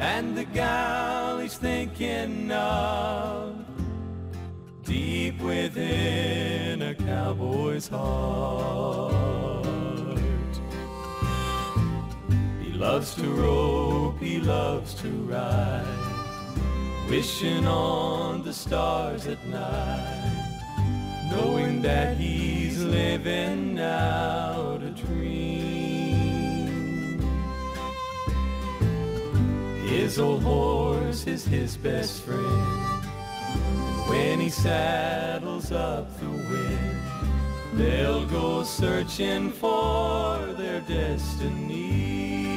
and the gal he's thinking of, deep within a cowboy's heart. He loves to rope, he loves to ride, wishing on the stars at night, knowing that he's living out a dream. His old horse is his best friend. When he saddles up the wind, they'll go searching for their destiny.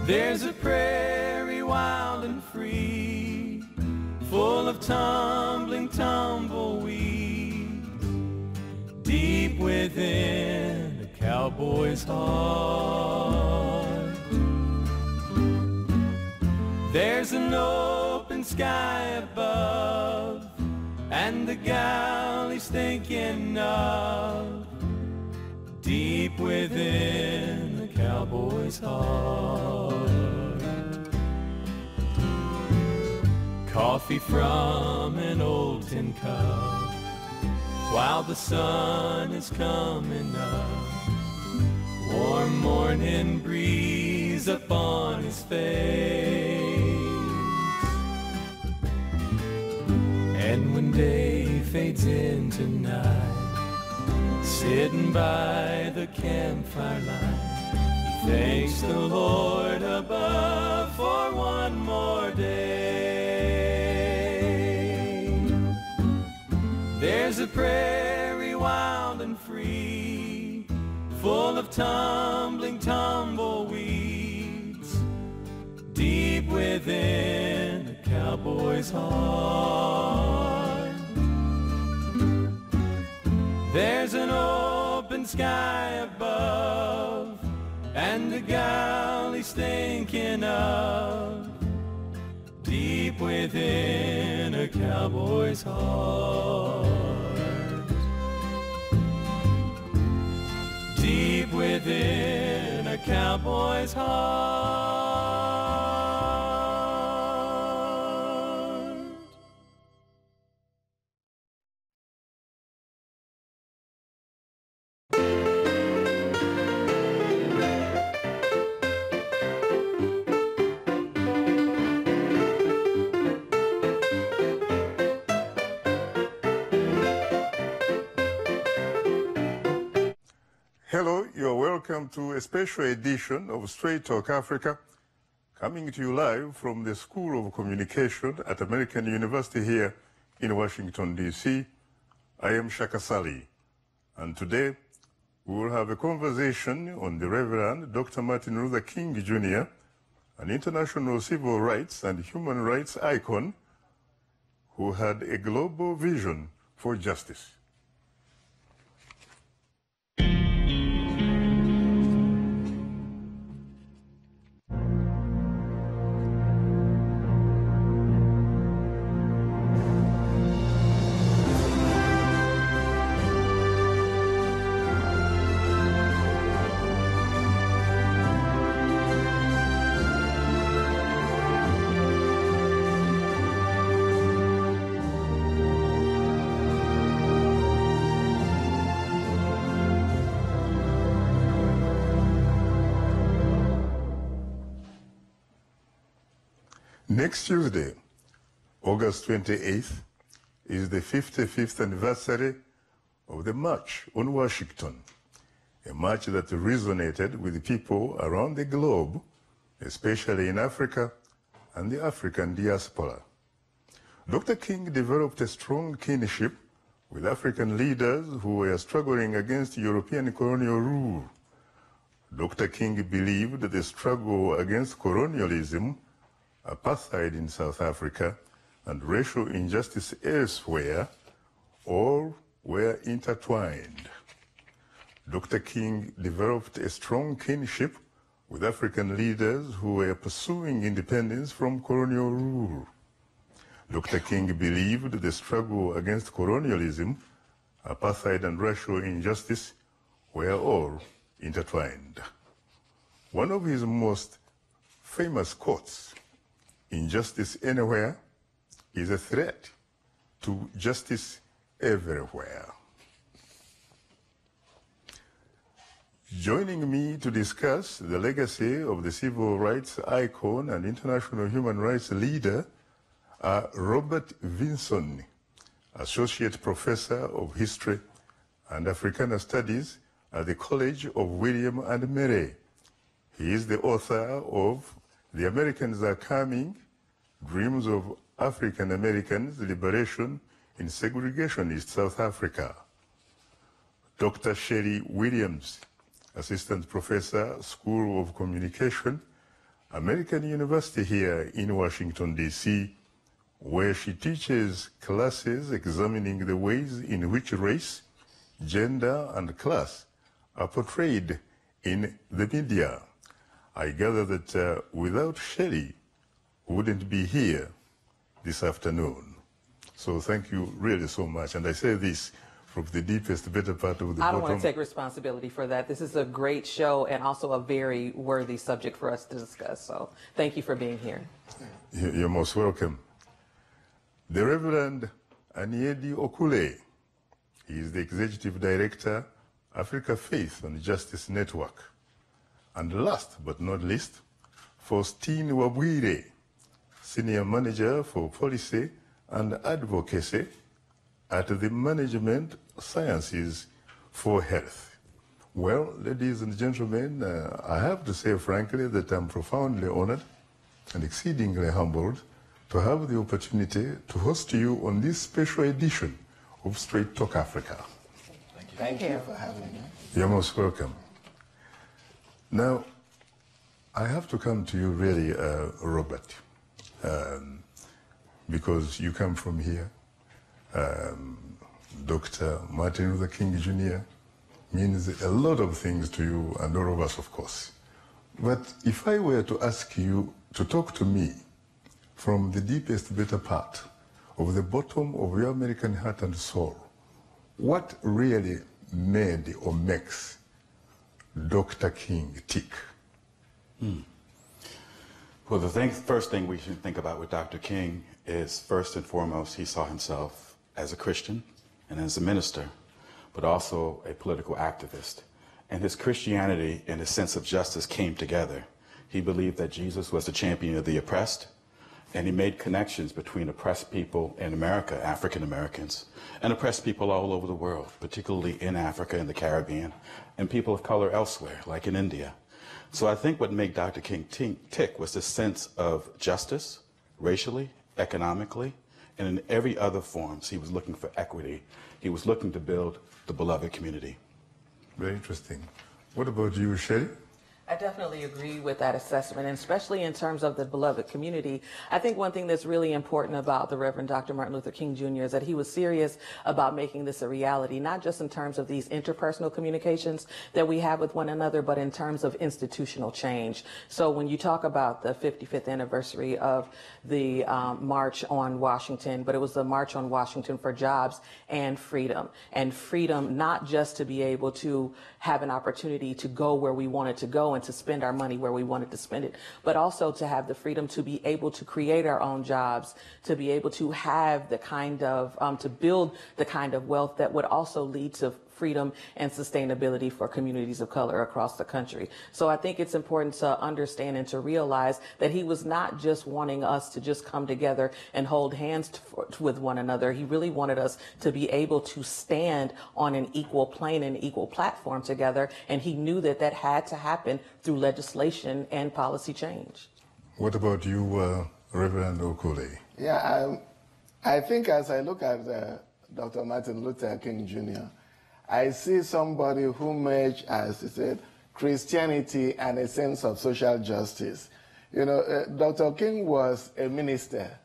There's a prairie wild and free, full of tumbling tumbleweeds, deep within a cowboy's heart. There's an open sky above, and the gal he's thinking of, deep within the cowboy's heart. Coffee from an old tin cup, while the sun is coming up, warm morning breeze upon his face. And when day fades into night, sitting by the campfire light, he thanks the Lord above for one more day. There's a prairie wild and free, full of tumbling tumbleweeds, deep within a cowboy's heart. There's an open sky above, and the gal he's thinking of, deep within a cowboy's heart. Deep within a cowboy's heart. Hello, you're welcome to a special edition of Straight Talk Africa, coming to you live from the School of Communication at American University here in Washington, D.C. I am Shaka Sali, and today we will have a conversation on the Reverend Dr. Martin Luther King Jr., an international civil rights and human rights icon who had a global vision for justice. Next Tuesday, August 28th, is the 55th anniversary of the March on Washington, a march that resonated with people around the globe, especially in Africa and the African diaspora. Dr. King developed a strong kinship with African leaders who were struggling against European colonial rule. Dr. King believed that the struggle against colonialism, apartheid in South Africa, and racial injustice elsewhere all were intertwined. Dr. King developed a strong kinship with African leaders who were pursuing independence from colonial rule. Dr. King believed the struggle against colonialism, apartheid, and racial injustice were all intertwined. One of his most famous quotes, "Injustice anywhere is a threat to justice everywhere." Joining me to discuss the legacy of the civil rights icon and international human rights leader are Robert Vinson, Associate Professor of History and Africana Studies at the College of William and Mary. He is the author of The Americans Are Coming, Dreams of African Americans, Liberation in Segregationist South Africa. Dr. Sherry Williams, Assistant Professor, School of Communication, American University here in Washington, D.C., where she teaches classes examining the ways in which race, gender, and class are portrayed in the media. I gather that without Sherry, we wouldn't be here this afternoon. So thank you really so much. And I say this from the deepest, better part of the bottom. I don't want to take responsibility for that. This is a great show and also a very worthy subject for us to discuss. So thank you for being here. You're most welcome. The Reverend Aniedi Okule, he is the Executive Director, Africa Faith and Justice Network. And last but not least, Faustine Wabwire, Senior Manager for Policy and Advocacy at the Management Sciences for Health. Well, ladies and gentlemen, I have to say frankly that I'm profoundly honored and exceedingly humbled to have the opportunity to host you on this special edition of Straight Talk Africa. Thank you for having me. You're most welcome. Now, I have to come to you really, Robert, because you come from here. Dr. Martin Luther King Jr. means a lot of things to you and all of us, of course. But if I were to ask you to talk to me from the deepest, better part of the bottom of your American heart and soul, what really made or makes Dr. King tick? Well, first thing we should think about with Dr. King is, first and foremost, he saw himself as a Christian and as a minister, but also a political activist. And his Christianity and his sense of justice came together. He believed that Jesus was the champion of the oppressed, and he made connections between oppressed people in America, African Americans, and oppressed people all over the world, particularly in Africa and the Caribbean, and people of color elsewhere, like in India. So I think what made Dr. King tick was this sense of justice, racially, economically, and in every other forms. He was looking for equity. He was looking to build the beloved community. Very interesting. What about you, Sherry? I definitely agree with that assessment, and especially in terms of the beloved community. I think one thing that's really important about the Reverend Dr. Martin Luther King Jr. is that he was serious about making this a reality, not just in terms of these interpersonal communications that we have with one another, but in terms of institutional change. So when you talk about the 55th anniversary of the March on Washington, but it was the March on Washington for Jobs and Freedom not just to be able to have an opportunity to go where we wanted to go and to spend our money where we wanted to spend it, but also to have the freedom to be able to create our own jobs, to be able to have the kind of, to build the kind of wealth that would also lead to freedom and sustainability for communities of color across the country. So I think it's important to understand and to realize that he was not just wanting us to just come together and hold hands with one another. He really wanted us to be able to stand on an equal plane and equal platform together. And he knew that that had to happen through legislation and policy change. What about you, Reverend Okule? Yeah, I think as I look at Dr. Martin Luther King Jr., I see somebody who merged, as he said, Christianity and a sense of social justice. You know, Dr. King was a minister.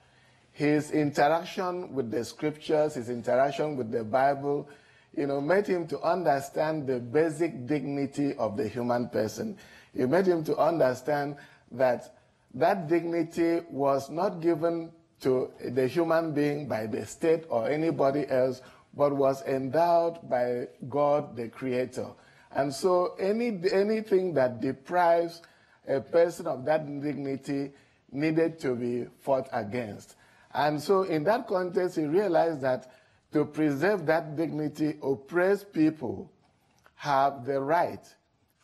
His interaction with the scriptures, his interaction with the Bible, you know, made him to understand the basic dignity of the human person. It made him to understand that that dignity was not given to the human being by the state or anybody else, but was endowed by God, the Creator. And so anything that deprives a person of that dignity needed to be fought against. And so in that context, he realized that to preserve that dignity, oppressed people have the right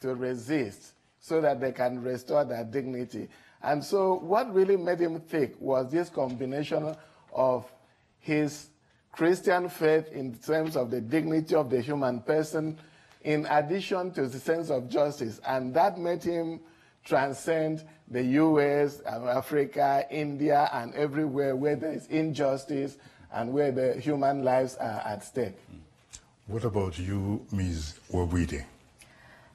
to resist so that they can restore their dignity. And so what really made him think was this combination of his Christian faith in terms of the dignity of the human person, in addition to the sense of justice. And that made him transcend the US, Africa, India, and everywhere where there is injustice and where the human lives are at stake. What about you, Ms. Wabwide?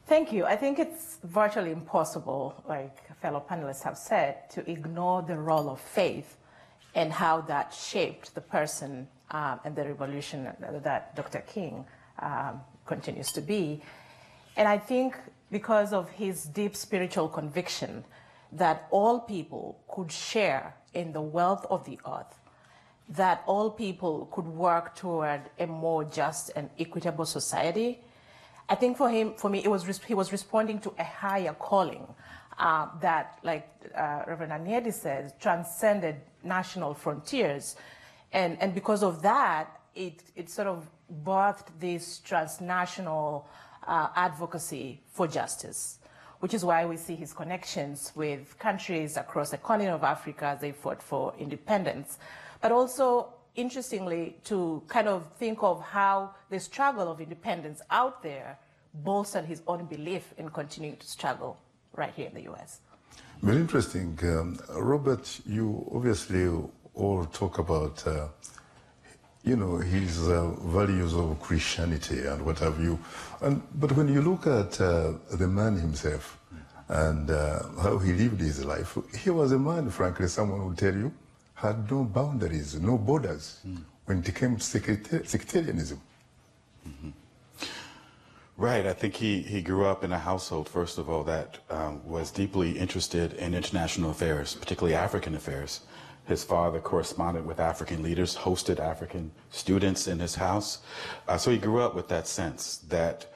Thank you. I think it's virtually impossible, like fellow panelists have said, to ignore the role of faith and how that shaped the person and the revolution that Dr. King continues to be. And I think because of his deep spiritual conviction that all people could share in the wealth of the earth, that all people could work toward a more just and equitable society, I think for me, he was responding to a higher calling that, like Reverend Aniedi says, transcended national frontiers. And because of that, it sort of birthed this transnational advocacy for justice, which is why we see his connections with countries across the continent of Africa as they fought for independence. But also, interestingly, to kind of think of how the struggle of independence out there bolstered his own belief in continuing to struggle right here in the US. Very interesting. Robert, you obviously all talk about, his values of Christianity and what have you. But when you look at the man himself and how he lived his life, he was a man, frankly, someone would tell you, had no boundaries, no borders when it came to sectarianism. Mm-hmm. Right. I think he grew up in a household, first of all, that was deeply interested in international affairs, particularly African affairs. His father corresponded with African leaders, hosted African students in his house. So he grew up with that sense that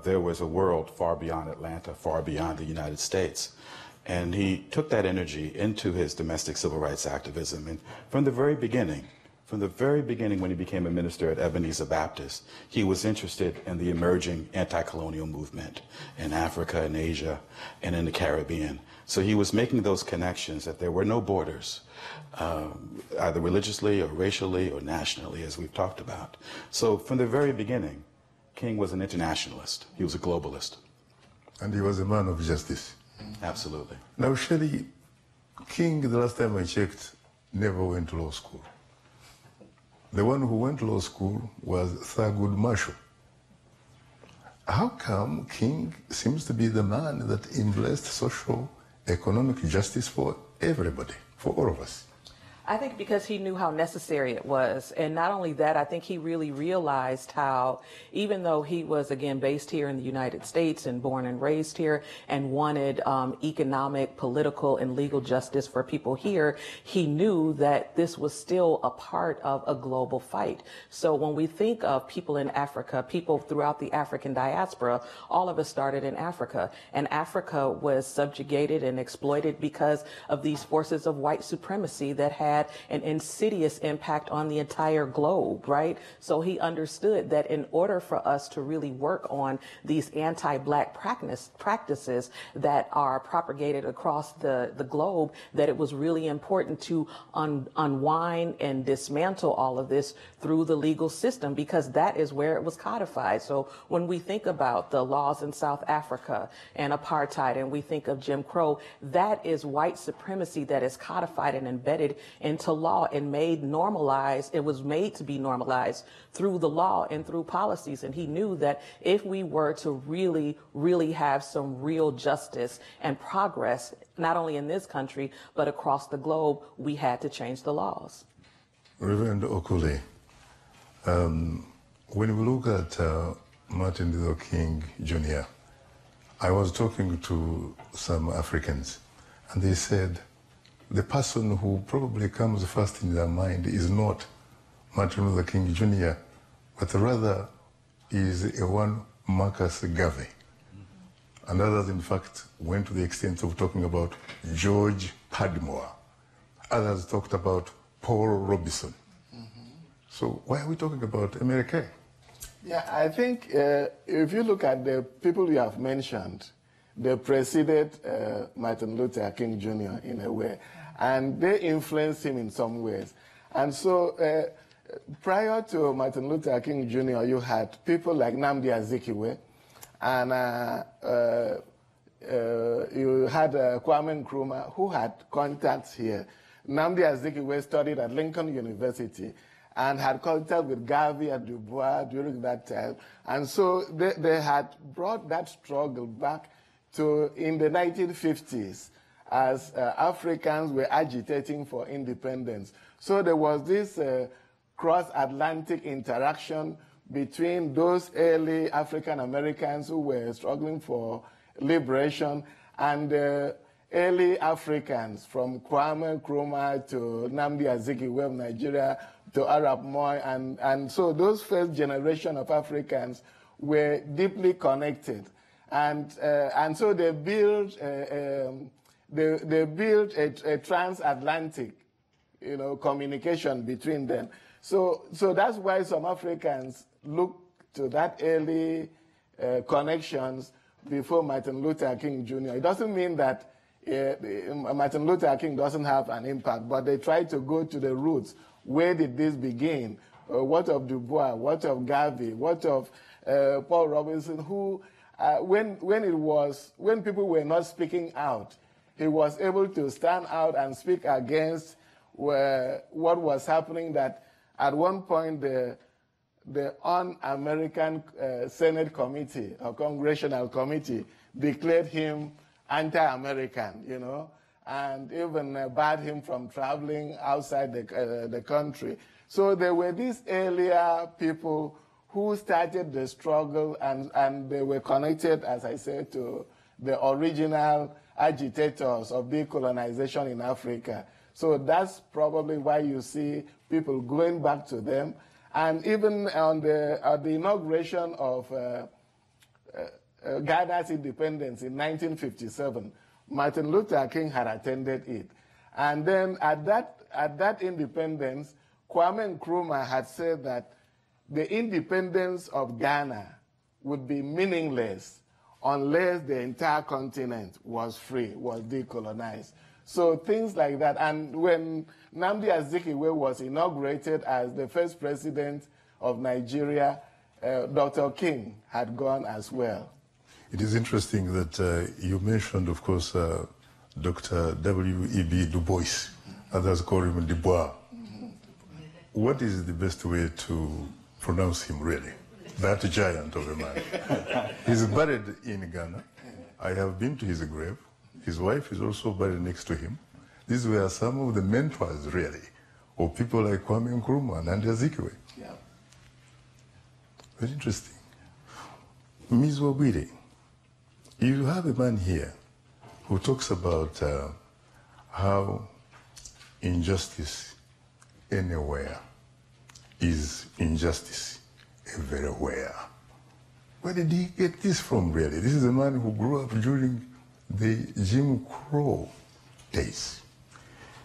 there was a world far beyond Atlanta, far beyond the United States. And he took that energy into his domestic civil rights activism. And from the very beginning when he became a minister at Ebenezer Baptist, he was interested in the emerging anti-colonial movement in Africa and Asia and in the Caribbean. So he was making those connections that there were no borders, either religiously or racially or nationally, as we've talked about. So from the very beginning, King was an internationalist. He was a globalist. And he was a man of justice. Absolutely. Now, Shelley, King, the last time I checked, never went to law school. The one who went to law school was Thurgood Marshall. How come King seems to be the man that embraced social, economic justice for everybody, for all of us? I think because he knew how necessary it was. And not only that, I think he really realized how, even though he was, again, based here in the United States and born and raised here and wanted economic, political, and legal justice for people here, he knew that this was still a part of a global fight. So when we think of people in Africa, people throughout the African diaspora, all of us started in Africa. And Africa was subjugated and exploited because of these forces of white supremacy that had an insidious impact on the entire globe, right? So he understood that in order for us to really work on these anti-Black practices that are propagated across the globe, that it was really important to unwind and dismantle all of this through the legal system, because that is where it was codified. So when we think about the laws in South Africa and apartheid, and we think of Jim Crow, that is white supremacy that is codified and embedded into law and made normalized. It was made to be normalized through the law and through policies. And he knew that if we were to really, really have some real justice and progress, not only in this country, but across the globe, we had to change the laws. Reverend Okule, when we look at Martin Luther King Jr., I was talking to some Africans, and they said, the person who probably comes first in their mind is not Martin Luther King Jr., but rather is a one Marcus Garvey. And others, in fact, went to the extent of talking about George Padmore. Others talked about Paul Robeson. So why are we talking about MLK? Yeah, I think if you look at the people you have mentioned, they preceded Martin Luther King Jr. in a way, and they influenced him in some ways. And so prior to Martin Luther King Jr., you had people like Nnamdi Azikiwe, and you had Kwame Nkrumah, who had contacts here. Nnamdi Azikiwe studied at Lincoln University and had contact with Garvey and Du Bois during that time. And so they had brought that struggle back to in the 1950s as Africans were agitating for independence. So there was this cross-Atlantic interaction between those early African Americans who were struggling for liberation and early Africans, from Kwame Nkrumah to Nnamdi Azikiwe of Nigeria to Arap Moi, and so those first generation of Africans were deeply connected, and so they built a transatlantic, communication between them. So that's why some Africans look to that early connections before Martin Luther King Jr. It doesn't mean that Martin Luther King doesn't have an impact, but they try to go to the roots. Where did this begin? What of Du Bois? What of Garvey? What of Paul Robeson? Who, when people were not speaking out, he was able to stand out and speak against what was happening. That at one point the Un-American Senate Committee or Congressional Committee declared him anti-American, and even barred him from traveling outside the country. So there were these earlier people who started the struggle, and they were connected, as I said, to the original agitators of decolonization in Africa. So that's probably why you see people going back to them. And even at the inauguration of Ghana's independence in 1957, Martin Luther King had attended it. And then at that independence, Kwame Nkrumah had said that the independence of Ghana would be meaningless unless the entire continent was free, was decolonized. So things like that. And when Nnamdi Azikiwe was inaugurated as the first president of Nigeria, Dr. King had gone as well. It is interesting that you mentioned, of course, Dr. W.E.B. Du Bois, others call him Du Bois. What is the best way to pronounce him, really? That giant of a man. He's buried in Ghana. I have been to his grave. His wife is also buried next to him. These were some of the mentors, really, of people like Kwame Nkrumah and Nnamdi Azikiwe. Yeah. Very interesting. Ms. Wabwire, you have a man here who talks about how injustice anywhere is injustice everywhere. Where did he get this from, really? This is a man who grew up during the Jim Crow days.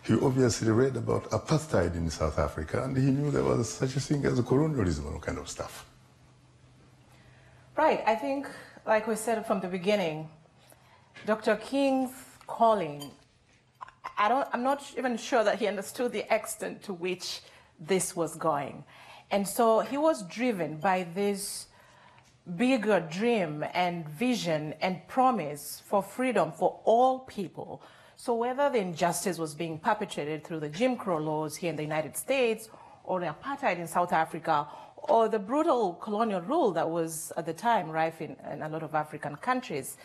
He obviously read about apartheid in South Africa, and he knew there was such a thing as colonialism and kind of stuff. Right. I think, like we said from the beginning, Dr. King's calling, I'm not even sure that he understood the extent to which this was going. And so he was driven by this bigger dream and vision and promise for freedom for all people. So whether the injustice was being perpetrated through the Jim Crow laws here in the United States, or the apartheid in South Africa, or the brutal colonial rule that was at the time rife in a lot of African countries,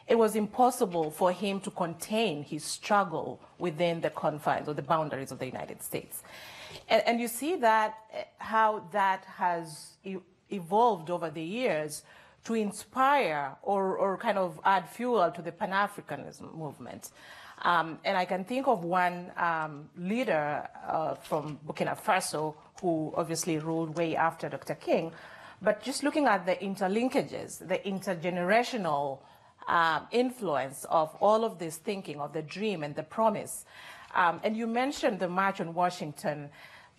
it was impossible for him to contain his struggle within the confines or the boundaries of the United States. And you see that how that has evolved over the years to inspire or kind of add fuel to the Pan-Africanism movement. And I can think of one leader from Burkina Faso who obviously ruled way after Dr. King, but just looking at the interlinkages, the intergenerational influence of all of this thinking of the dream and the promise. And you mentioned the March on Washington.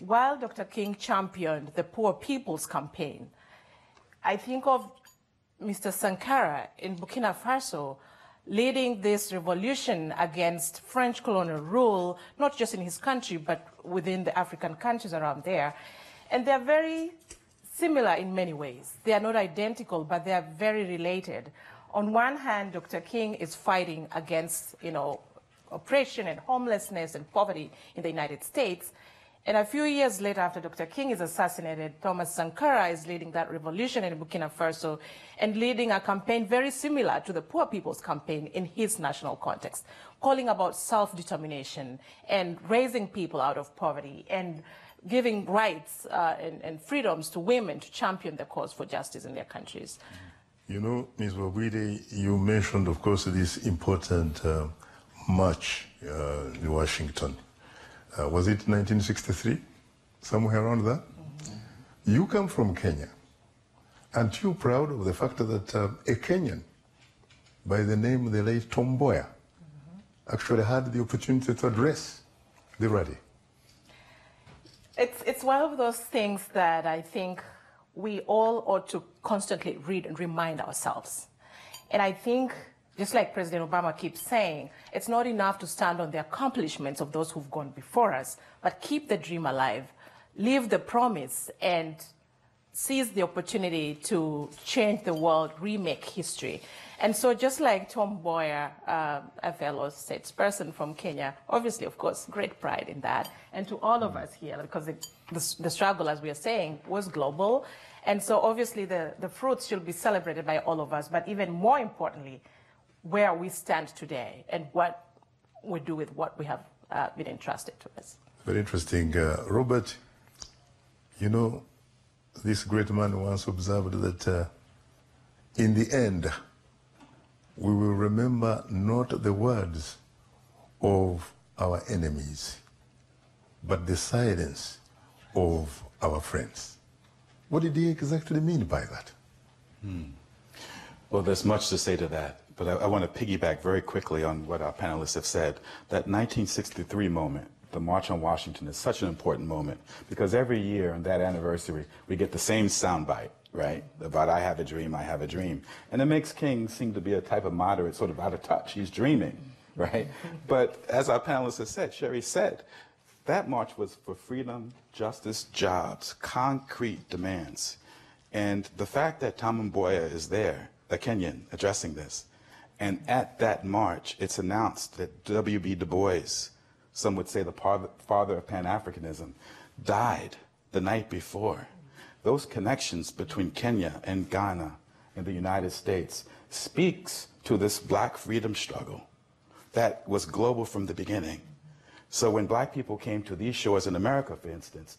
While Dr. King championed the Poor People's Campaign, I think of Mr. Sankara in Burkina Faso leading this revolution against French colonial rule, not just in his country, but within the African countries around there. And they're very similar in many ways. They are not identical, but they are very related. On one hand, Dr. King is fighting against, oppression and homelessness and poverty in the United States. And a few years later, after Dr. King is assassinated, Thomas Sankara is leading that revolution in Burkina Faso and leading a campaign very similar to the Poor People's Campaign in his national context, calling about self-determination and raising people out of poverty and giving rights and freedoms to women to champion the cause for justice in their countries. You know, Ms. Wabwire, you mentioned, of course, this important march in Washington. Was it 1963? Somewhere around that? Mm-hmm. You come from Kenya. Aren't you proud of the fact that a Kenyan by the name of the late Tom Mboya actually had the opportunity to address the rally? It's one of those things that I think we all ought to constantly read and remind ourselves. And I think, just like President Obama keeps saying, it's not enough to stand on the accomplishments of those who've gone before us, but keep the dream alive, live the promise, and seize the opportunity to change the world, remake history. And so just like Tom Mboya, a fellow statesperson from Kenya, obviously, of course, great pride in that, and to all of us here, because the struggle, as we are saying, was global. And so obviously the fruits should be celebrated by all of us, but even more importantly, where we stand today and what we do with what we have been entrusted to us. Very interesting. Robert, you know, this great man once observed that in the end, we will remember not the words of our enemies, but the silence of our friends. What did he exactly mean by that? Well, there's much to say to that, but I want to piggyback very quickly on what our panelists have said. That 1963 moment, the March on Washington, is such an important moment because every year on that anniversary, we get the same soundbite, right? About I have a dream, I have a dream. And it makes King seem to be a type of moderate, sort of out of touch. He's dreaming, right? But as our panelists have said, Sherry said, that march was for freedom, justice, jobs, concrete demands. And the fact that Tom Mboya is there, a Kenyan, addressing this, and at that march, it's announced that W.B. Du Bois, some would say the father of Pan-Africanism, died the night before. Those connections between Kenya and Ghana and the United States speaks to this black freedom struggle that was global from the beginning. So when black people came to these shores in America, for instance,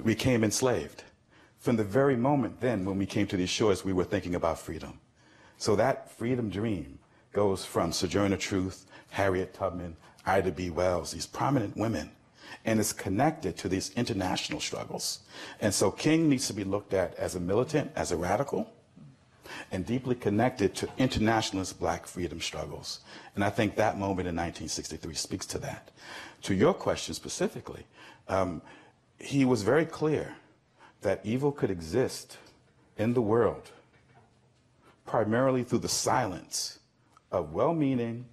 we came enslaved. From the very moment then when we came to these shores, we were thinking about freedom. So that freedom dream goes from Sojourner Truth, Harriet Tubman, Ida B. Wells, these prominent women, and it's connected to these international struggles. And so King needs to be looked at as a militant, as a radical, and deeply connected to internationalist black freedom struggles. And I think that moment in 1963 speaks to that. To your question specifically, he was very clear that evil could exist in the world primarily through the silence of well-meaning,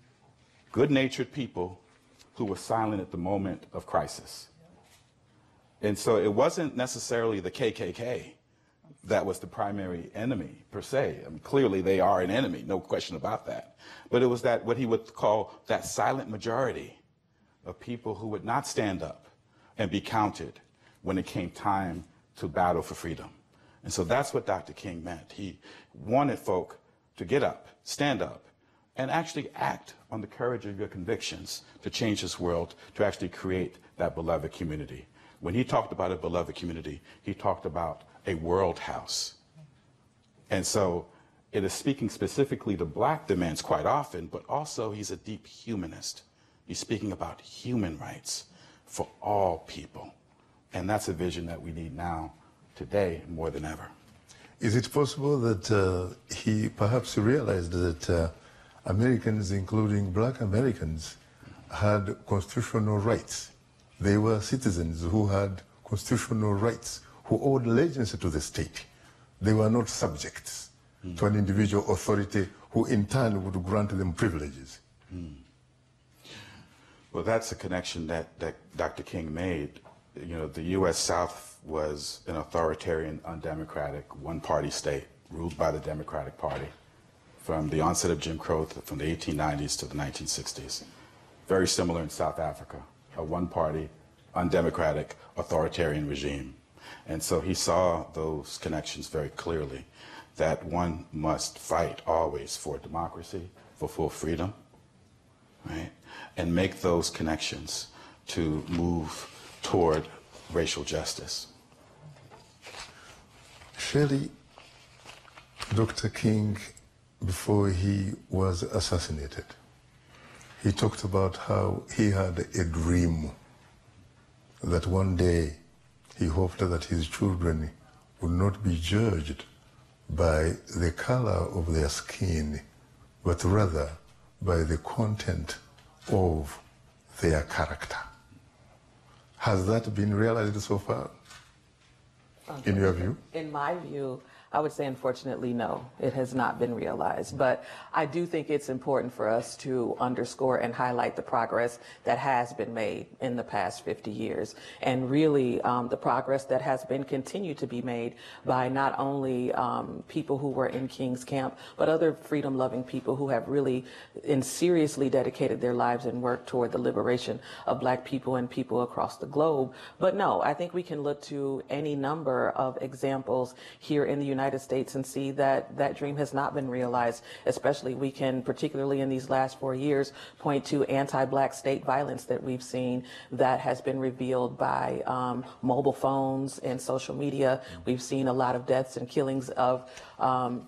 good-natured people who were silent at the moment of crisis. And so it wasn't necessarily the KKK that was the primary enemy, per se. I mean, clearly they are an enemy, no question about that. But it was that, what he would call that silent majority of people who would not stand up and be counted when it came time to battle for freedom. And so that's what Dr. King meant. He wanted folk to get up, stand up, and actually act on the courage of your convictions to change this world, to actually create that beloved community. When he talked about a beloved community, he talked about a world house. And so it is speaking specifically to black demands quite often, but also he's a deep humanist. He's speaking about human rights for all people. And that's a vision that we need now, today, more than ever. Is it possible that he perhaps realized that Americans, including black Americans, had constitutional rights. They were citizens who had constitutional rights, who owed allegiance to the state. They were not subjects to an individual authority who in turn would grant them privileges. Well, that's a connection that Dr. King made. You know, the U.S. South was an authoritarian, undemocratic, one-party state ruled by the Democratic Party from the onset of Jim Crow from the 1890s to the 1960s. Very similar in South Africa, a one-party, undemocratic, authoritarian regime. And so he saw those connections very clearly, that one must fight always for democracy, for full freedom, right? And make those connections to move toward racial justice. Shirley, Dr. King, before he was assassinated, he talked about how he had a dream that one day he hoped that his children would not be judged by the color of their skin, but rather by the content of their character. Has that been realized so far, in your view? In my view, I would say, unfortunately, no, it has not been realized. But I do think it's important for us to underscore and highlight the progress that has been made in the past 50 years. And really, the progress that has been continued to be made by not only people who were in King's camp, but other freedom-loving people who have really and seriously dedicated their lives and worked toward the liberation of Black people and people across the globe. But no, I think we can look to any number of examples here in the United States and see that that dream has not been realized. Especially, we can, particularly in these last 4 years, point to anti-Black state violence that we've seen that has been revealed by mobile phones and social media. We've seen a lot of deaths and killings of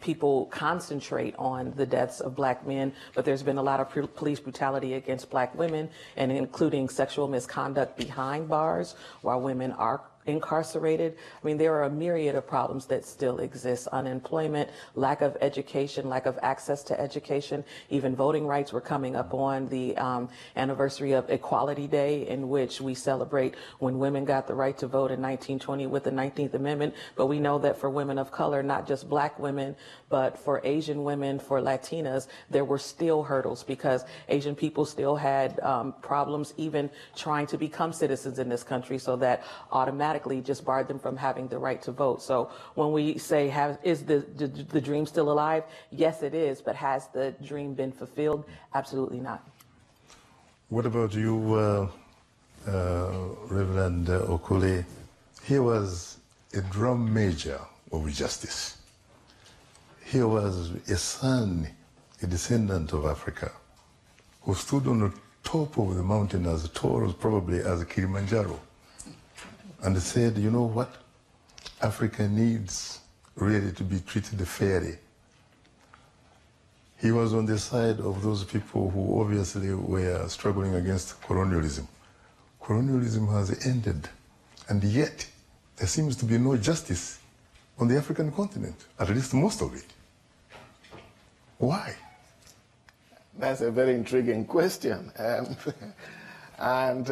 people concentrate on the deaths of Black men, but there's been a lot of police brutality against Black women, and including sexual misconduct behind bars while women are incarcerated. I mean, there are a myriad of problems that still exist. Unemployment, lack of education, lack of access to education, even voting rights. We're coming up on the anniversary of Equality Day, in which we celebrate when women got the right to vote in 1920 with the 19th Amendment. But we know that for women of color, not just Black women, but for Asian women, for Latinas, there were still hurdles because Asian people still had problems even trying to become citizens in this country, so that automatically just barred them from having the right to vote. So when we say, is the dream still alive? Yes, it is, but has the dream been fulfilled? Absolutely not. What about you, Reverend Okule? He was a drum major of justice. He was a son, a descendant of Africa, who stood on the top of the mountain as tall probably as Kilimanjaro, and said, you know what? Africa needs really to be treated fairly. He was on the side of those people who obviously were struggling against colonialism. Colonialism has ended, and yet there seems to be no justice on the African continent, at least most of it. Why? That's a very intriguing question. And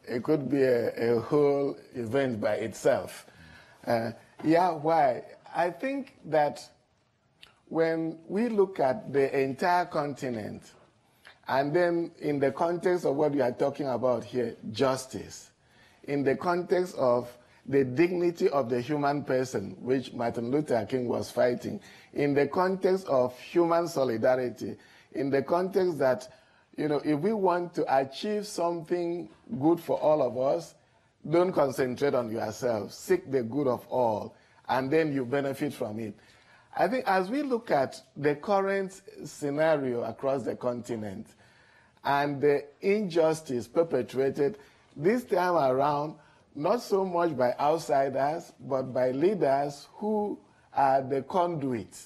it could be a whole event by itself. Yeah, why? I think that when we look at the entire continent, and then in the context of what we are talking about here, justice, in the context of the dignity of the human person, which Martin Luther King was fighting, in the context of human solidarity, in the context that, you know, if we want to achieve something good for all of us, don't concentrate on yourself. Seek the good of all, and then you benefit from it. I think as we look at the current scenario across the continent and the injustice perpetrated this time around, not so much by outsiders, but by leaders who are the conduit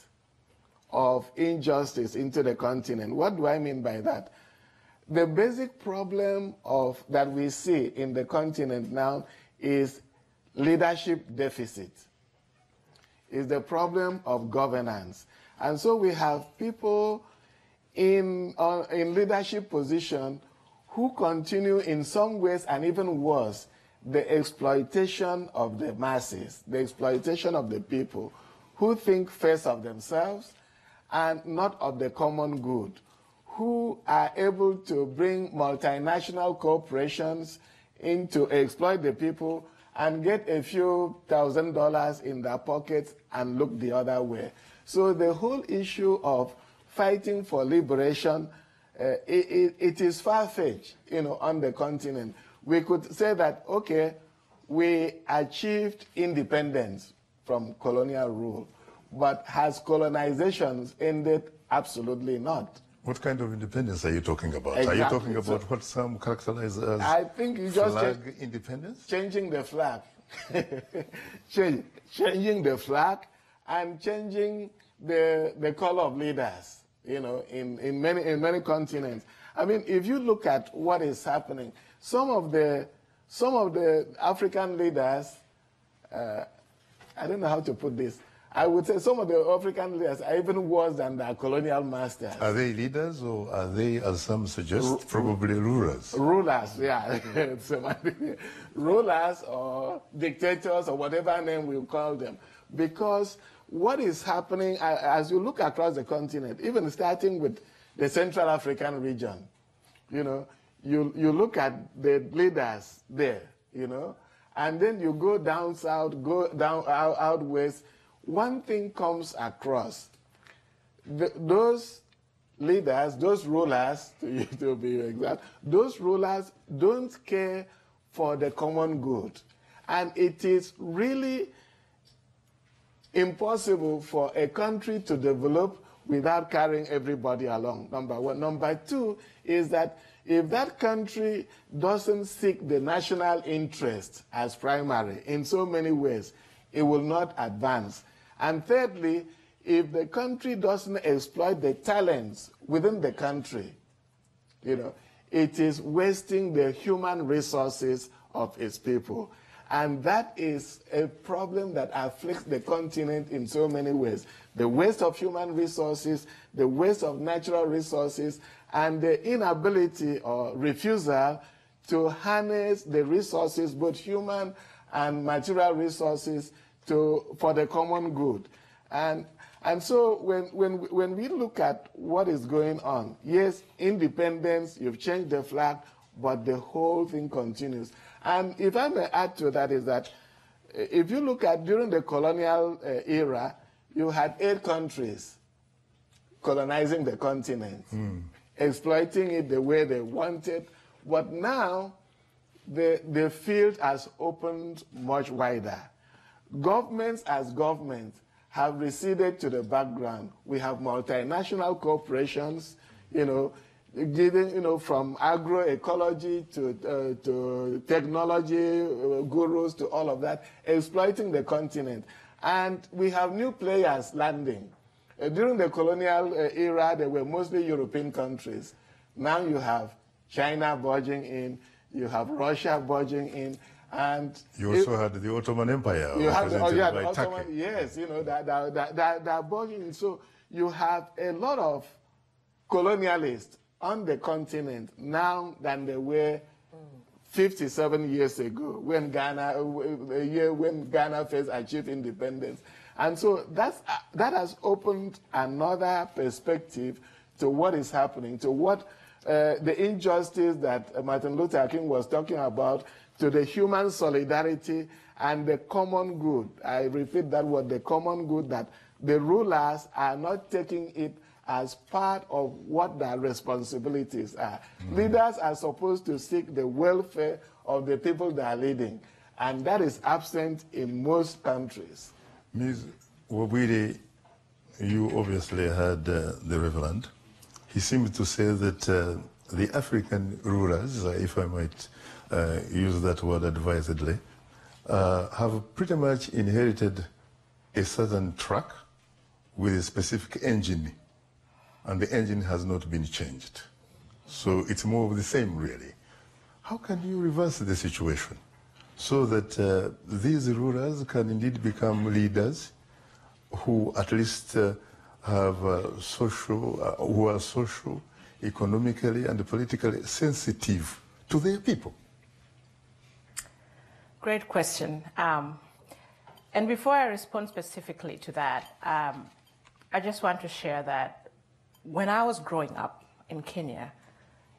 of injustice into the continent. What do I mean by that? The basic problem that we see in the continent now is leadership deficit. Is the problem of governance. And so we have people in leadership position who continue in some ways, and even worse, the exploitation of the masses, the exploitation of the people who think first of themselves and not of the common good, who are able to bring multinational corporations in to exploit the people and get a few $1,000s in their pockets and look the other way. So the whole issue of fighting for liberation, it is far-fetched, on the continent. We could say that, okay, we achieved independence from colonial rule, but has colonization ended? Absolutely not. What kind of independence are you talking about? Exactly. Are you talking about what some characterize as I think you just flag independence? Changing the flag. Changing the flag and changing the color of leaders, in many continents. I mean, if you look at what is happening, some of the African leaders, I don't know how to put this, I would say some of the African leaders are even worse than their colonial masters. Are they leaders, or are they, as some suggest, probably rulers? Rulers, yeah. Rulers or dictators or whatever name we call them. Because what is happening, as you look across the continent, even starting with the Central African region, you look at the leaders there, and then you go down south, go down out west. One thing comes across. Those leaders, those rulers, to be exact, those rulers don't care for the common good. And it is really impossible for a country to develop without carrying everybody along, number one. Number two is that if that country doesn't seek the national interest as primary in so many ways, it will not advance. And thirdly, if the country doesn't exploit the talents within the country, it is wasting the human resources of its people. And that is a problem that afflicts the continent in so many ways. The waste of human resources, the waste of natural resources, and the inability or refusal to harness the resources, both human and material resources, for the common good. And so when we look at what is going on, yes, independence, you've changed the flag, but the whole thing continues. And if I may add to that is that if you look at during the colonial era, you had 8 countries colonizing the continent, exploiting it the way they wanted. But now the field has opened much wider. Governments as governments have receded to the background. We have multinational corporations, from agroecology to technology gurus to all of that, exploiting the continent. And we have new players landing. During the colonial era, there were mostly European countries. Now you have China barging in, you have Russia barging in, and you also had the Ottoman Empire. You had the by Ottoman, Turkey. yes, that barging in. So you have a lot of colonialists on the continent now than there were 57 years ago when Ghana first achieved independence. And so that has opened another perspective to what is happening, to what the injustice that Martin Luther King was talking about, to the human solidarity and the common good. I repeat that word, the common good, that the rulers are not taking it as part of what their responsibilities are. Leaders are supposed to seek the welfare of the people they are leading, and that is absent in most countries. Ms. Wabwiri, you obviously had the Reverend. He seemed to say that the African rulers, if I might use that word advisedly, have pretty much inherited a certain track with a specific engine, and the engine has not been changed. So it's more of the same, really. How can you reverse the situation so that these rulers can indeed become leaders who at least have who are social, economically, and politically sensitive to their people? Great question. And before I respond specifically to that, I just want to share that when I was growing up in Kenya,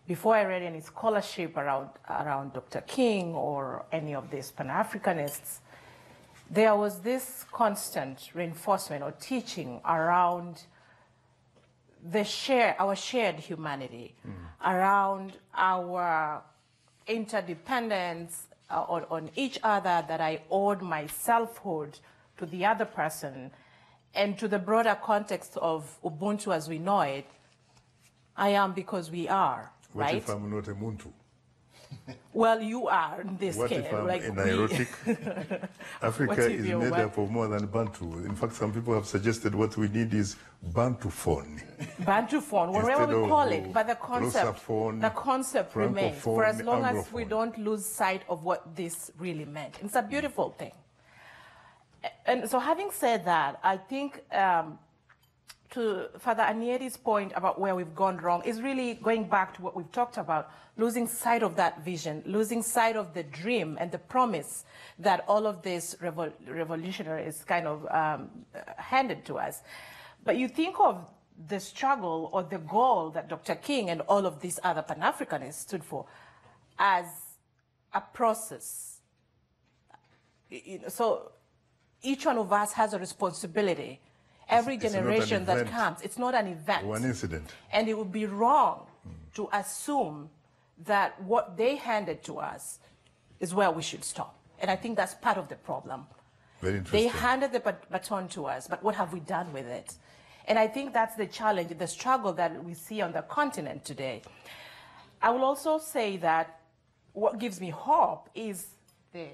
before I read any scholarship around Dr. King or any of these Pan-Africanists, there was this constant reinforcement or teaching around our shared humanity, around our interdependence on each other, that I owed my selfhood to the other person, and to the broader context of Ubuntu as we know it. I am because we are, what right? What if I'm not a Muntu? Well, you are in this What case. if I'm like a Nilotic? Africa is made up of more than Bantu. In fact, some people have suggested what we need is Bantuphone. Bantuphone, whatever we call it, but the concept remains for as long as we don't lose sight of what this really meant. It's a beautiful thing. And so having said that, I think to Father Anieri's point about where we've gone wrong is really going back to what we've talked about, losing sight of that vision, losing sight of the dream and the promise that all of this revolutionaries kind of handed to us. But you think of the struggle or the goal that Dr. King and all of these other Pan-Africanists stood for as a process. So each one of us has a responsibility. Every generation that comes, it's not an event. One incident. And it would be wrong to assume that what they handed to us is where we should stop. And I think that's part of the problem. Very interesting. They handed the baton to us, but what have we done with it? And I think that's the challenge, the struggle that we see on the continent today. I will also say that what gives me hope is the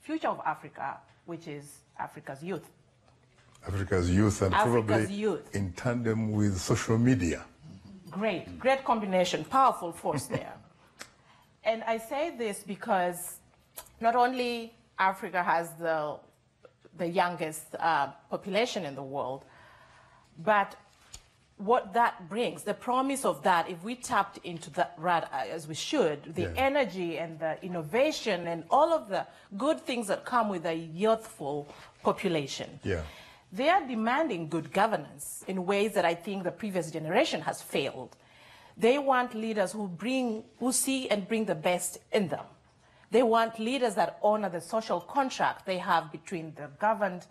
future of Africa, which is Africa's youth. Africa's youth, and Africa's probably youth. in tandem with social media. Great combination, powerful force there. And I say this because not only Africa has the youngest population in the world, but what that brings, the promise of that, if we tapped into that as we should, the energy and the innovation and all of the good things that come with a youthful population. Yeah. They are demanding good governance in ways that I think the previous generation has failed. They want leaders who see and bring the best in them. They want leaders that honor the social contract they have between the governed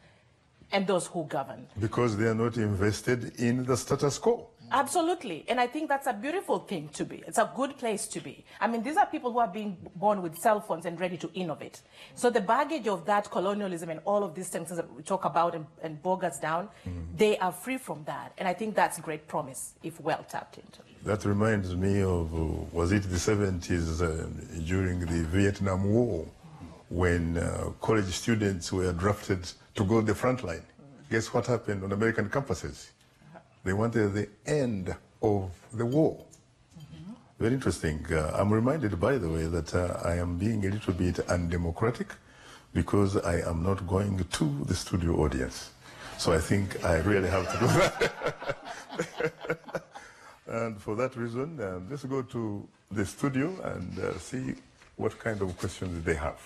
and those who govern. Because they are not invested in the status quo. Absolutely. And I think that's a beautiful thing to be. It's a good place to be. I mean, these are people who are being born with cell phones and ready to innovate. So the baggage of that colonialism and all of these things that we talk about and bog us down, they are free from that. And I think that's great promise if well tapped into. That reminds me of, was it the 70s during the Vietnam War, when college students were drafted to go to the front line. Guess what happened on American campuses? They wanted the end of the war. Very interesting. I'm reminded, by the way, that I am being a little bit undemocratic because I am not going to the studio audience. So I think I really have to do that. And for that reason, let's go to the studio and see what kind of questions they have.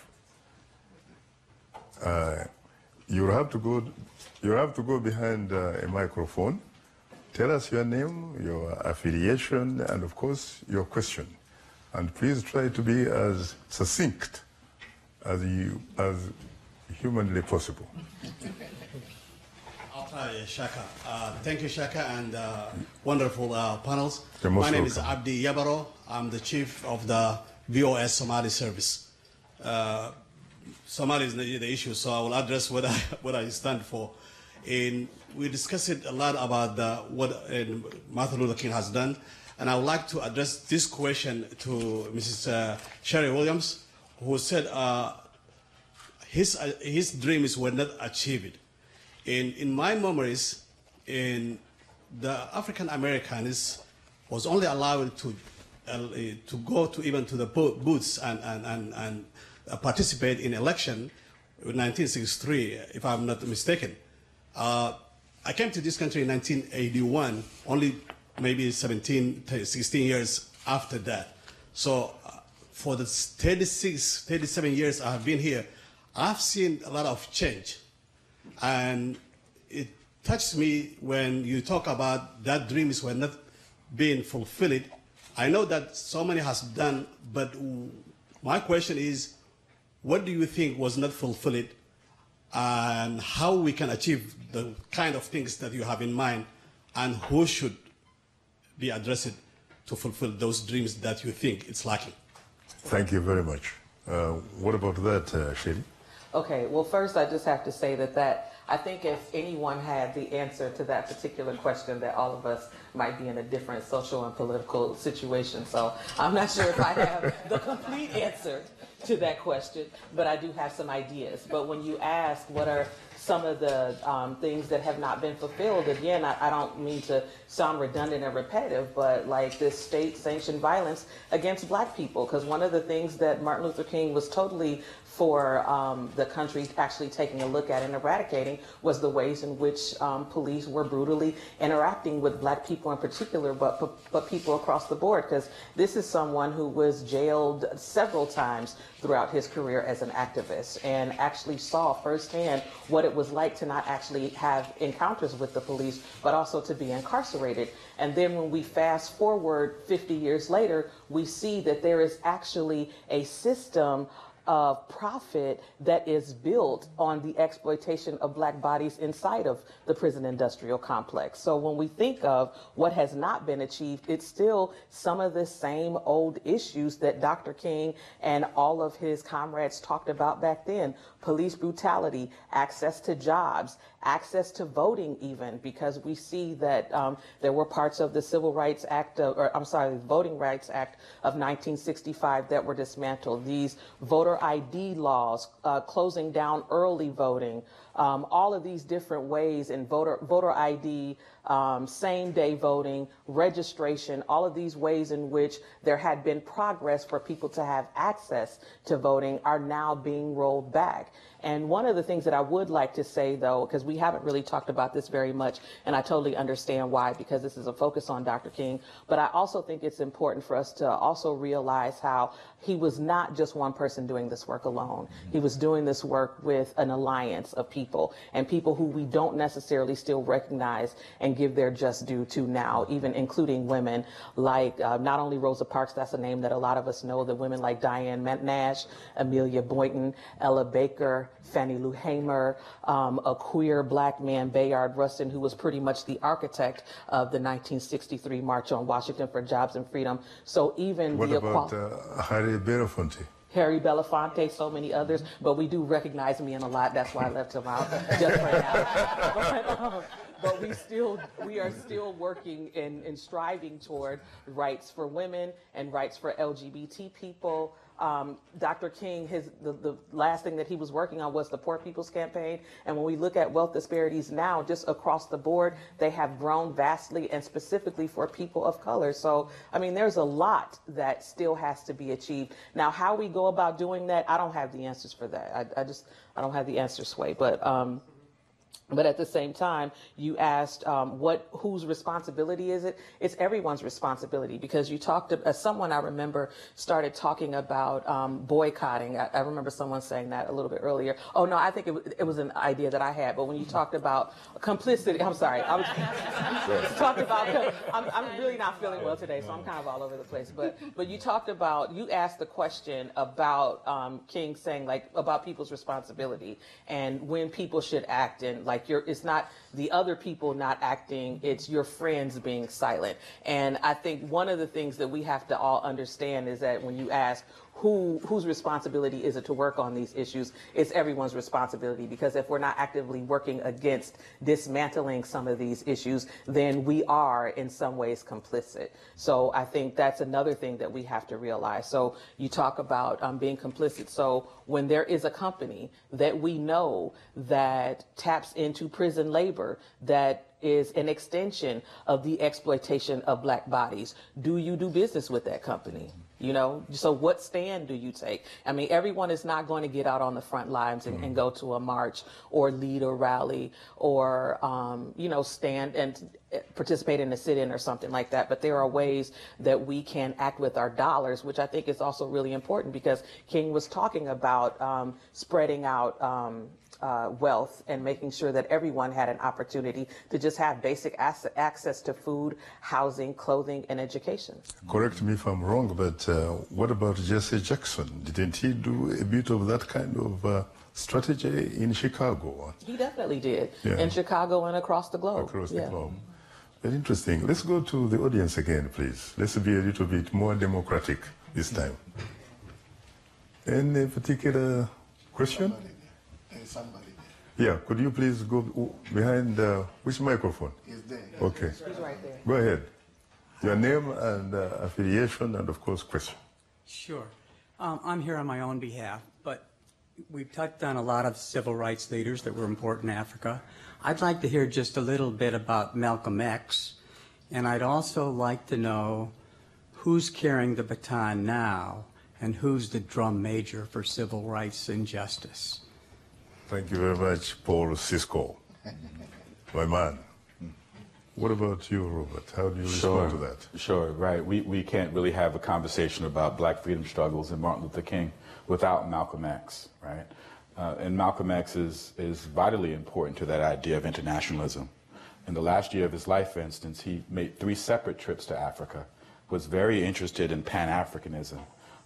You have to go behind a microphone. Tell us your name, your affiliation, and of course, your question. And please try to be as succinct as humanly possible. I'll try, Shaka. Thank you, Shaka, and wonderful panels. My name is Abdi Yabaro. I'm the chief of the VOS Somali service. Somali is the issue, so I will address what I stand for. We discussed a lot about what Martin Luther King has done, and I would like to address this question to Mrs. Sherry Williams, who said his dreams were not achieved. In my memories, the African Americans was only allowed to go to even to the booths and participate in election in 1963, if I'm not mistaken. I came to this country in 1981, only maybe 16 years after that. So for the 37 years I have been here, I've seen a lot of change. And it touched me when you talk about that dreams were not being fulfilled. I know that so many has done, but my question is, what do you think was not fulfilled, and how we can achieve the kind of things that you have in mind, and who should be addressed to fulfill those dreams that you think it's lacking? Thank you very much. What about that, Shady? Okay, well, first I just have to say that I think if anyone had the answer to that particular question, that all of us might be in a different social and political situation. So I'm not sure if I have the complete answer to that question, but I do have some ideas. But when you ask what are some of the things that have not been fulfilled, again, I don't mean to sound redundant and repetitive, but like this state-sanctioned violence against black people, because one of the things that Martin Luther King was totally for the country actually taking a look at and eradicating was the ways in which police were brutally interacting with black people in particular, but people across the board, because this is someone who was jailed several times throughout his career as an activist and actually saw firsthand what it was like to not actually have encounters with the police, but also to be incarcerated. And then when we fast forward 50 years later, we see that there is actually a system of profit that is built on the exploitation of black bodies inside of the prison industrial complex. So when we think of what has not been achieved, it's still some of the same old issues that Dr. King and all of his comrades talked about back then. Police brutality, access to jobs, access to voting even, because we see that there were parts of the Civil Rights Act, the Voting Rights Act of 1965 that were dismantled. These voter ID laws, closing down early voting, all of these different ways in voter ID, same-day voting, registration, all of these ways in which there had been progress for people to have access to voting are now being rolled back. And one of the things that I would like to say, though, because we haven't really talked about this very much, and I totally understand why, because this is a focus on Dr. King, but I also think it's important for us to also realize how he was not just one person doing this work alone. He was doing this work with an alliance of people, and people who we don't necessarily still recognize and give their just due to now, even including women like not only Rosa Parks, that's a name that a lot of us know, the women like Diane Nash, Amelia Boynton, Ella Baker, Fannie Lou Hamer, a queer black man, Bayard Rustin, who was pretty much the architect of the 1963 March on Washington for Jobs and Freedom. So even what about Harry Belafonte? Harry Belafonte, so many others, but we do recognize me in a lot. That's why I left him out just for now. But we are still working and striving toward rights for women and rights for LGBT people. Dr. King, the last thing that he was working on was the Poor People's Campaign. And when we look at wealth disparities now, just across the board, they have grown vastly, and specifically for people of color. So, I mean, there's a lot that still has to be achieved. Now, how we go about doing that, I don't have the answers for that. I don't have the answers, Sway. But at the same time, you asked whose responsibility is it? It's everyone's responsibility, because you talked to someone I remember started talking about boycotting. I remember someone saying that a little bit earlier. Oh no, I think it was an idea that I had. But when you talked about complicity, I'm sorry, I was talked about. I'm really not feeling well today, so I'm kind of all over the place. But you talked about, you asked the question about King saying like about people's responsibility and when people should act, and like it's not the other people not acting, it's your friends being silent. And I think one of the things that we have to all understand is that when you ask whose responsibility is it to work on these issues, it's everyone's responsibility, because if we're not actively working against dismantling some of these issues, then we are in some ways complicit. So I think that's another thing that we have to realize. So you talk about being complicit. So when there is a company that we know that taps into prison labor, that is an extension of the exploitation of black bodies, do you do business with that company? You know, so what stand do you take? I mean, everyone is not going to get out on the front lines and go to a march or lead a rally or, you know, stand and participate in a sit-in or something like that. But there are ways that we can act with our dollars, which I think is also really important, because King was talking about spreading out wealth and making sure that everyone had an opportunity to just have basic access to food, housing, clothing, and education. Correct me if I'm wrong, but what about Jesse Jackson? Didn't he do a bit of that kind of strategy in Chicago? He definitely did, Yeah. in Chicago and across the globe. Across the globe. Very interesting. Let's go to the audience again, please. Let's be a little bit more democratic this time. Any particular question? Somebody there. Yeah, could you please go behind which microphone? He's there. Okay. He's right there. Go ahead. Your name and affiliation and, of course, question. Sure. I'm here on my own behalf, but we've touched on a lot of civil rights leaders that were important in Africa. I'd like to hear just a little bit about Malcolm X, and I'd also like to know who's carrying the baton now and who's the drum major for civil rights and justice. Thank you very much, Paul Cisco, my man. What about you, Robert? How do you respond to that? Sure, right. We can't really have a conversation about black freedom struggles and Martin Luther King without Malcolm X, right? And Malcolm X is vitally important to that idea of internationalism. In the last year of his life, for instance, he made 3 separate trips to Africa, was very interested in Pan-Africanism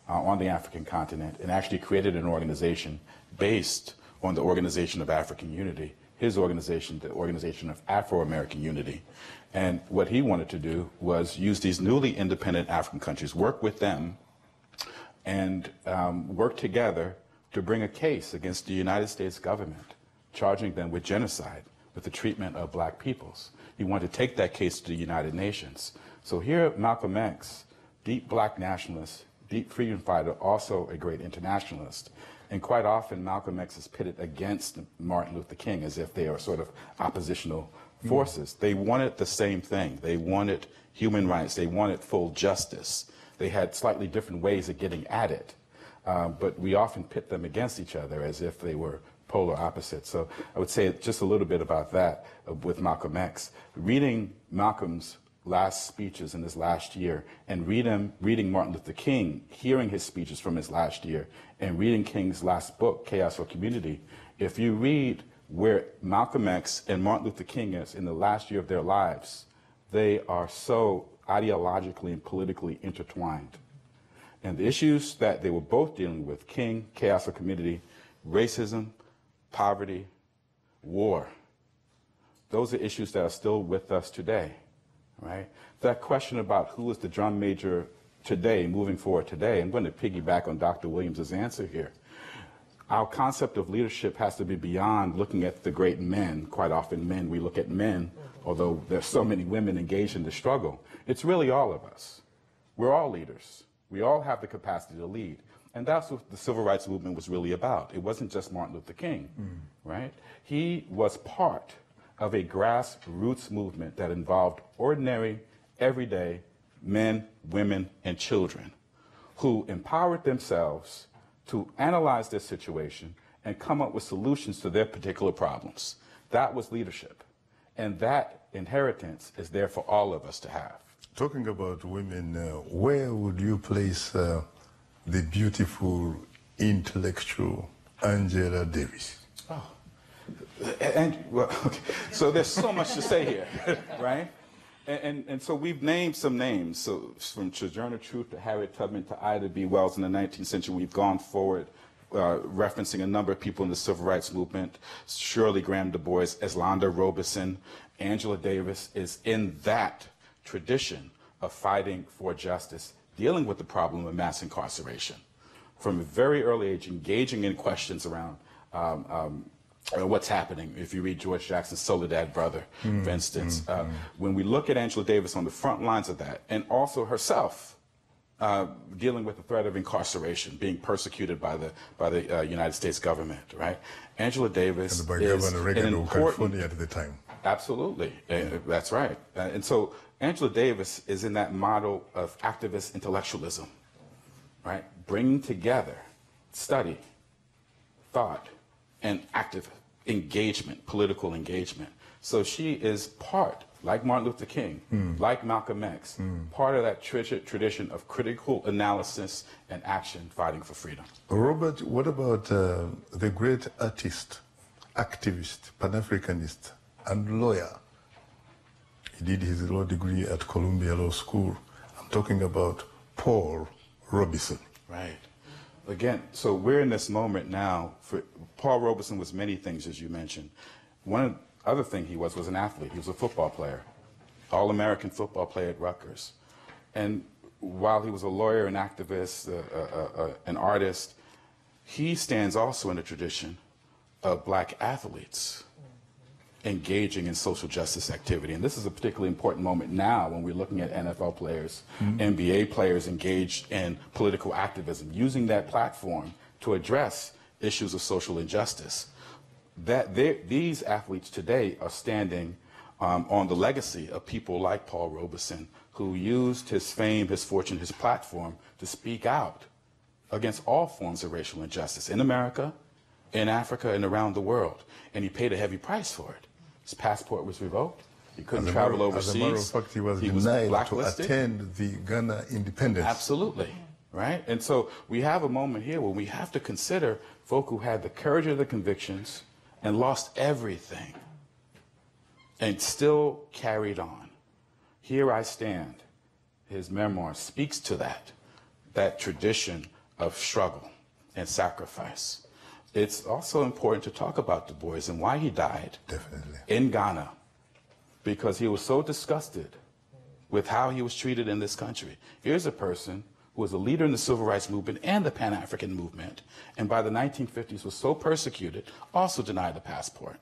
on the African continent, and actually created an organization based on the Organization of African Unity, his organization, the Organization of Afro-American Unity. And what he wanted to do was use these newly independent African countries, work with them, and work together to bring a case against the United States government, charging them with genocide, with the treatment of black peoples. He wanted to take that case to the United Nations. So here, Malcolm X, deep black nationalist, deep freedom fighter, also a great internationalist. And quite often, Malcolm X is pitted against Martin Luther King as if they are sort of oppositional forces. They wanted the same thing. They wanted human rights. They wanted full justice. They had slightly different ways of getting at it. But we often pit them against each other as if they were polar opposites. So I would say just a little bit about that with Malcolm X. Reading Malcolm's last speeches in his last year, and reading Martin Luther King, hearing his speeches from his last year, and reading King's last book, Chaos or Community, if you read where Malcolm X and Martin Luther King is in the last year of their lives, they are so ideologically and politically intertwined. And the issues that they were both dealing with, King, Chaos or Community, racism, poverty, war, those are issues that are still with us today. Right? That question about who is the drum major today, moving forward today, I'm going to piggyback on Dr. Williams' answer here. Our concept of leadership has to be beyond looking at the great men. Quite often men, we look at men, although there's so many women engaged in the struggle. It's really all of us. We're all leaders. We all have the capacity to lead. And that's what the civil rights movement was really about. It wasn't just Martin Luther King, right? He was part of a grassroots movement that involved ordinary, everyday men, women, and children who empowered themselves to analyze their situation and come up with solutions to their particular problems. That was leadership. And that inheritance is there for all of us to have. Talking about women, where would you place the beautiful, intellectual Angela Davis? Oh. And well, okay. So there's so much to say here, right? And so we've named some names. So from Sojourner Truth to Harriet Tubman to Ida B. Wells in the 19th century, we've gone forward referencing a number of people in the civil rights movement. Shirley Graham Du Bois, Eslanda Robeson, Angela Davis is in that tradition of fighting for justice, dealing with the problem of mass incarceration. From a very early age, engaging in questions around what's happening. If you read George Jackson's Soledad Brother, for instance, when we look at Angela Davis on the front lines of that, and also herself dealing with the threat of incarceration, being persecuted by the United States government, right? Angela Davis and by is Governor Reagan an of important, California at the time. Absolutely, that's right. And so Angela Davis is in that model of activist intellectualism, right? Bringing together study, thought, and active engagement, political engagement. So she is part, like Martin Luther King, like Malcolm X, part of that tradition of critical analysis and action fighting for freedom. Robert, what about the great artist, activist, Pan-Africanist, and lawyer? He did his law degree at Columbia Law School. I'm talking about Paul Robeson. Right. Again, so we're in this moment now. Paul Robeson was many things, as you mentioned. One other thing he was an athlete. He was a football player, All-American football player at Rutgers. And while he was a lawyer, an activist, an artist, he stands also in the tradition of black athletes engaging in social justice activity. And this is a particularly important moment now when we're looking at NFL players, NBA players engaged in political activism, using that platform to address issues of social injustice. These athletes today are standing on the legacy of people like Paul Robeson, who used his fame, his fortune, his platform to speak out against all forms of racial injustice in America, in Africa, and around the world. And he paid a heavy price for it. His passport was revoked. He couldn't travel overseas. As a matter of fact, he was denied to attend the Ghana independence. Absolutely, right? And so we have a moment here where we have to consider folk who had the courage of their convictions and lost everything and still carried on. Here I stand. His memoir speaks to that tradition of struggle and sacrifice. It's also important to talk about Du Bois and why he died in Ghana, because he was so disgusted with how he was treated in this country. Here's a person who was a leader in the civil rights movement and the Pan-African movement, and by the 1950s was so persecuted, also denied the passport,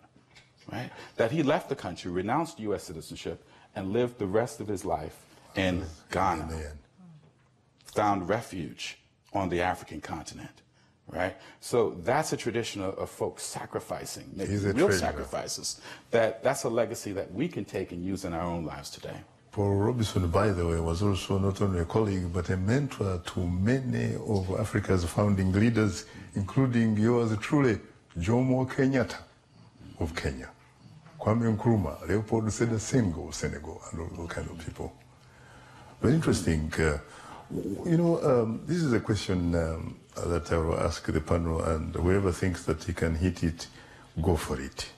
right? That he left the country, renounced U.S. citizenship, and lived the rest of his life in Ghana. Found refuge on the African continent. Right? So that's a tradition of folks sacrificing, making real sacrifices. That's a legacy that we can take and use in our own lives today. Paul Robeson, by the way, was also not only a colleague, but a mentor to many of Africa's founding leaders, including yours truly, Jomo Kenyatta of Kenya, Kwame Nkrumah, Leopold Sedar Senghor of Senegal, and all those kind of people. Very interesting. This is a question that I will ask the panel, and whoever thinks that he can hit it, go for it.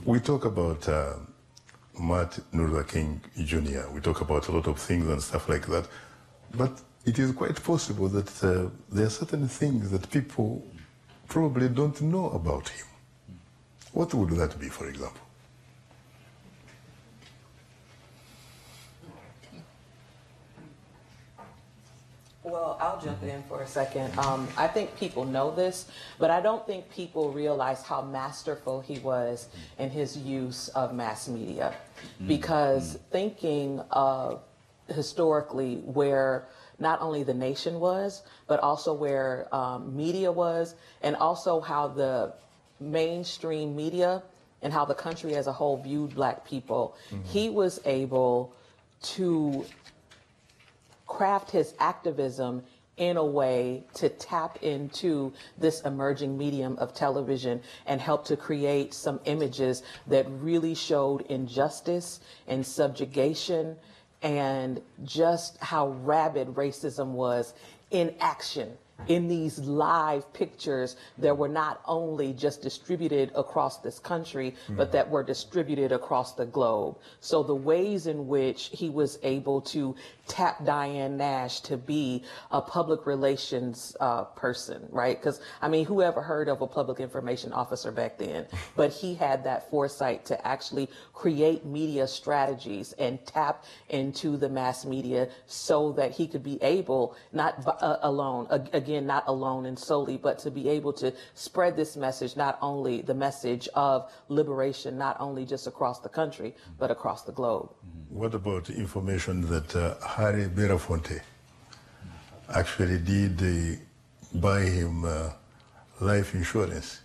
We talk about Martin Luther King Jr. We talk about a lot of things and stuff like that, but it is quite possible that there are certain things that people probably don't know about him. What would that be, for example? Well, I'll jump in for a second. I think people know this, but I don't think people realize how masterful he was in his use of mass media. Because thinking of historically where not only the nation was, but also where media was, and also how the mainstream media and how the country as a whole viewed black people, he was able to craft his activism in a way to tap into this emerging medium of television and help to create some images that really showed injustice and subjugation and just how rabid racism was in action in these live pictures that were not only just distributed across this country, but that were distributed across the globe. So the ways in which he was able to tap Diane Nash to be a public relations person, right? Because, I mean, who ever heard of a public information officer back then? But he had that foresight to actually create media strategies and tap into the mass media so that he could be able, not alone, again, not alone and solely, but to be able to spread this message, not only the message of liberation, not only just across the country, but across the globe. What about information that Harry Belafonte actually did buy him life insurance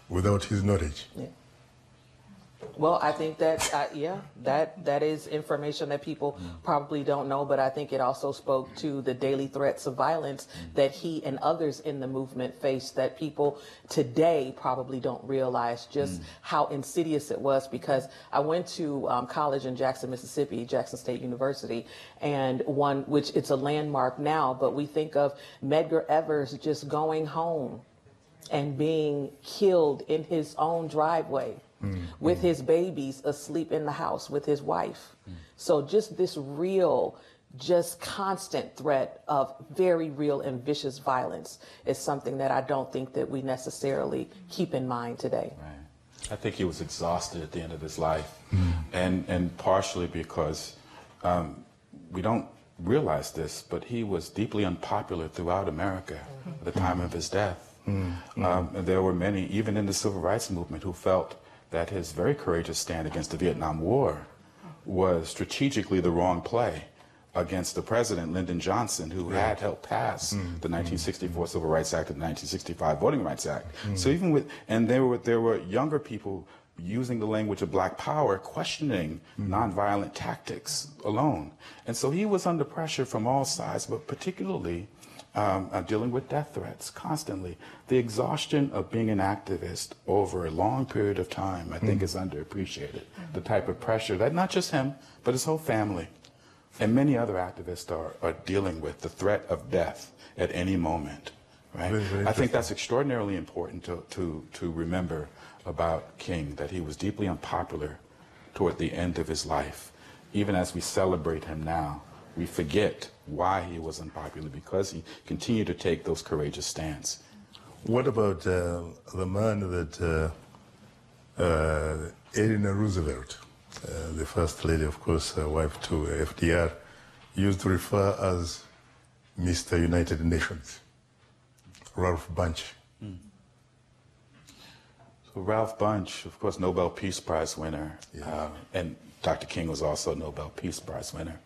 without his knowledge? Yeah. Well, I think that, yeah, that is information that people probably don't know, but I think it also spoke to the daily threats of violence that he and others in the movement faced that people today probably don't realize just how insidious it was, because I went to college in Jackson, Mississippi, Jackson State University, and one, which it's a landmark now, but we think of Medgar Evers just going home and being killed in his own driveway with his babies asleep in the house with his wife. So just this real, just constant threat of very real and vicious violence is something that I don't think that we necessarily keep in mind today. Right. I think he was exhausted at the end of his life, and partially because we don't realize this, but he was deeply unpopular throughout America at the time of his death. And there were many, even in the civil rights movement, who felt that his very courageous stand against the Vietnam War was strategically the wrong play against the president, Lyndon Johnson, who had helped pass the 1964 Civil Rights Act and the 1965 Voting Rights Act. So even with, and there were younger people using the language of black power, questioning nonviolent tactics alone. And so he was under pressure from all sides, but particularly dealing with death threats constantly. The exhaustion of being an activist over a long period of time, I think, is underappreciated. The type of pressure that not just him, but his whole family and many other activists are dealing with, the threat of death at any moment. Right? Very I think that's extraordinarily important to remember about King, that he was deeply unpopular toward the end of his life. Even as we celebrate him now, we forget why he was unpopular, because he continued to take those courageous stands. What about the man that Eleanor Roosevelt, the first lady, of course, wife to FDR, used to refer as Mr. United Nations, Ralph Bunche? So Ralph Bunche, of course, Nobel Peace Prize winner, and Dr. King was also a Nobel Peace Prize winner.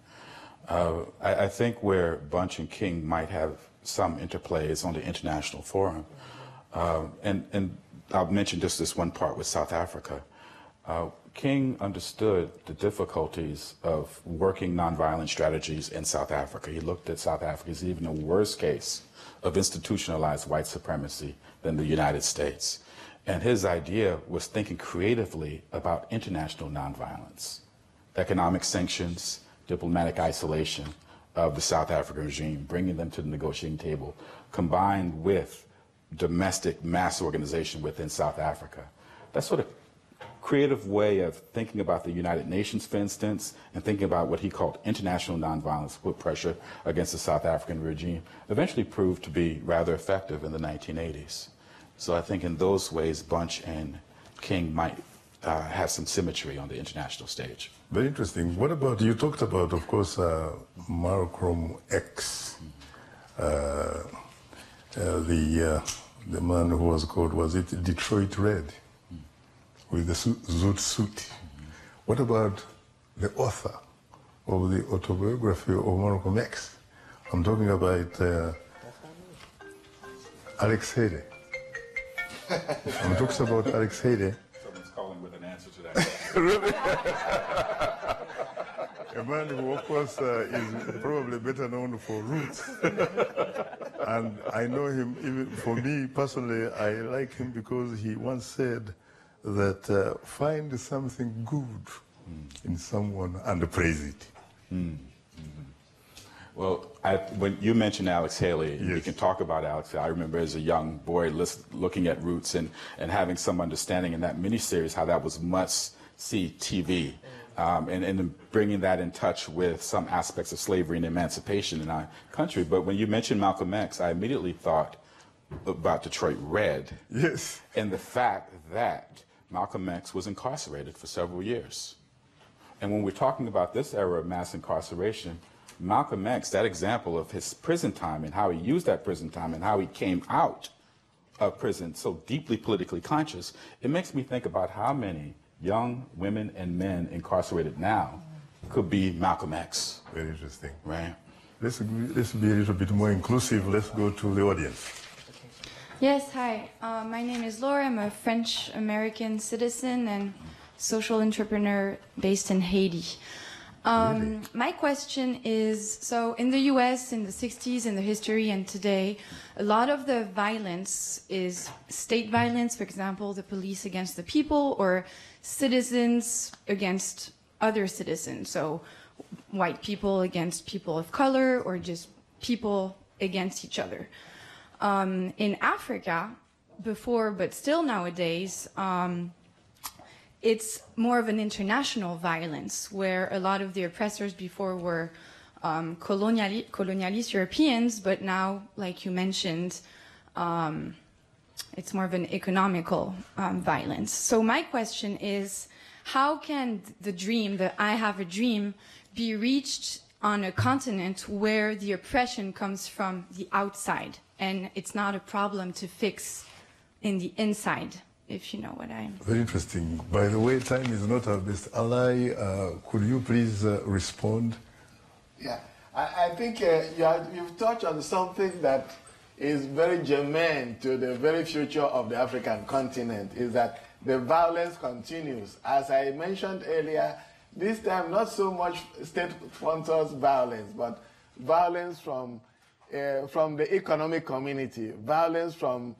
I think where Bunche and King might have some interplay is on the international forum. And I'll mention just this one part with South Africa. King understood the difficulties of working nonviolent strategies in South Africa. He looked at South Africa as even a worse case of institutionalized white supremacy than the United States. And his idea was thinking creatively about international nonviolence, economic sanctions, diplomatic isolation of the South African regime, bringing them to the negotiating table, combined with domestic mass organization within South Africa. That sort of creative way of thinking about the United Nations, for instance, and thinking about what he called international nonviolence, put pressure against the South African regime, eventually proved to be rather effective in the 1980s. So I think in those ways, Bunche and King might have some symmetry on the international stage. Very interesting. What about, you talked about, of course, Malcolm X, the man who was called, was it Detroit Red, with the zoot suit. What about the author of the autobiography of Malcolm X? I'm talking about Alex Haley. I'm talking about Alex Haley. Someone's calling with an answer to that. Really? A man who, of course, is probably better known for Roots. And I know him, even for me personally, I like him because he once said that find something good in someone and praise it. Well, when you mentioned Alex Haley, we can talk about Alex. I remember as a young boy looking at Roots and having some understanding in that miniseries how that was must-see TV, and bringing that in touch with some aspects of slavery and emancipation in our country. But when you mentioned Malcolm X, I immediately thought about Detroit Red. Yes. And the fact that Malcolm X was incarcerated for several years. And when we're talking about this era of mass incarceration, Malcolm X, that example of his prison time and how he used that prison time and how he came out of prison so deeply politically conscious, it makes me think about how many young women and men incarcerated now could be Malcolm X. Very interesting. Right? Let's be a little bit more inclusive. Let's go to the audience. Yes, hi. My name is Laura. I'm a French-American citizen, and social entrepreneur based in Haiti. Really? My question is, so in the US in the 60s, in the history and today, a lot of the violence is state violence, for example, the police against the people, or citizens against other citizens. So white people against people of color, or just people against each other. In Africa, before, but still nowadays, it's more of an international violence, where a lot of the oppressors before were colonialist Europeans, but now, like you mentioned, it's more of an economical violence. So my question is, how can the dream, the I have a dream, be reached on a continent where the oppression comes from the outside, and it's not a problem to fix in the inside, if you know what I mean? Very interesting. By the way, time is not our best ally. Could you please respond? Yeah, I think you've touched on something that is very germane to the very future of the African continent, is that the violence continues. As I mentioned earlier, this time not so much state-sponsored violence, but violence from the economic community, violence from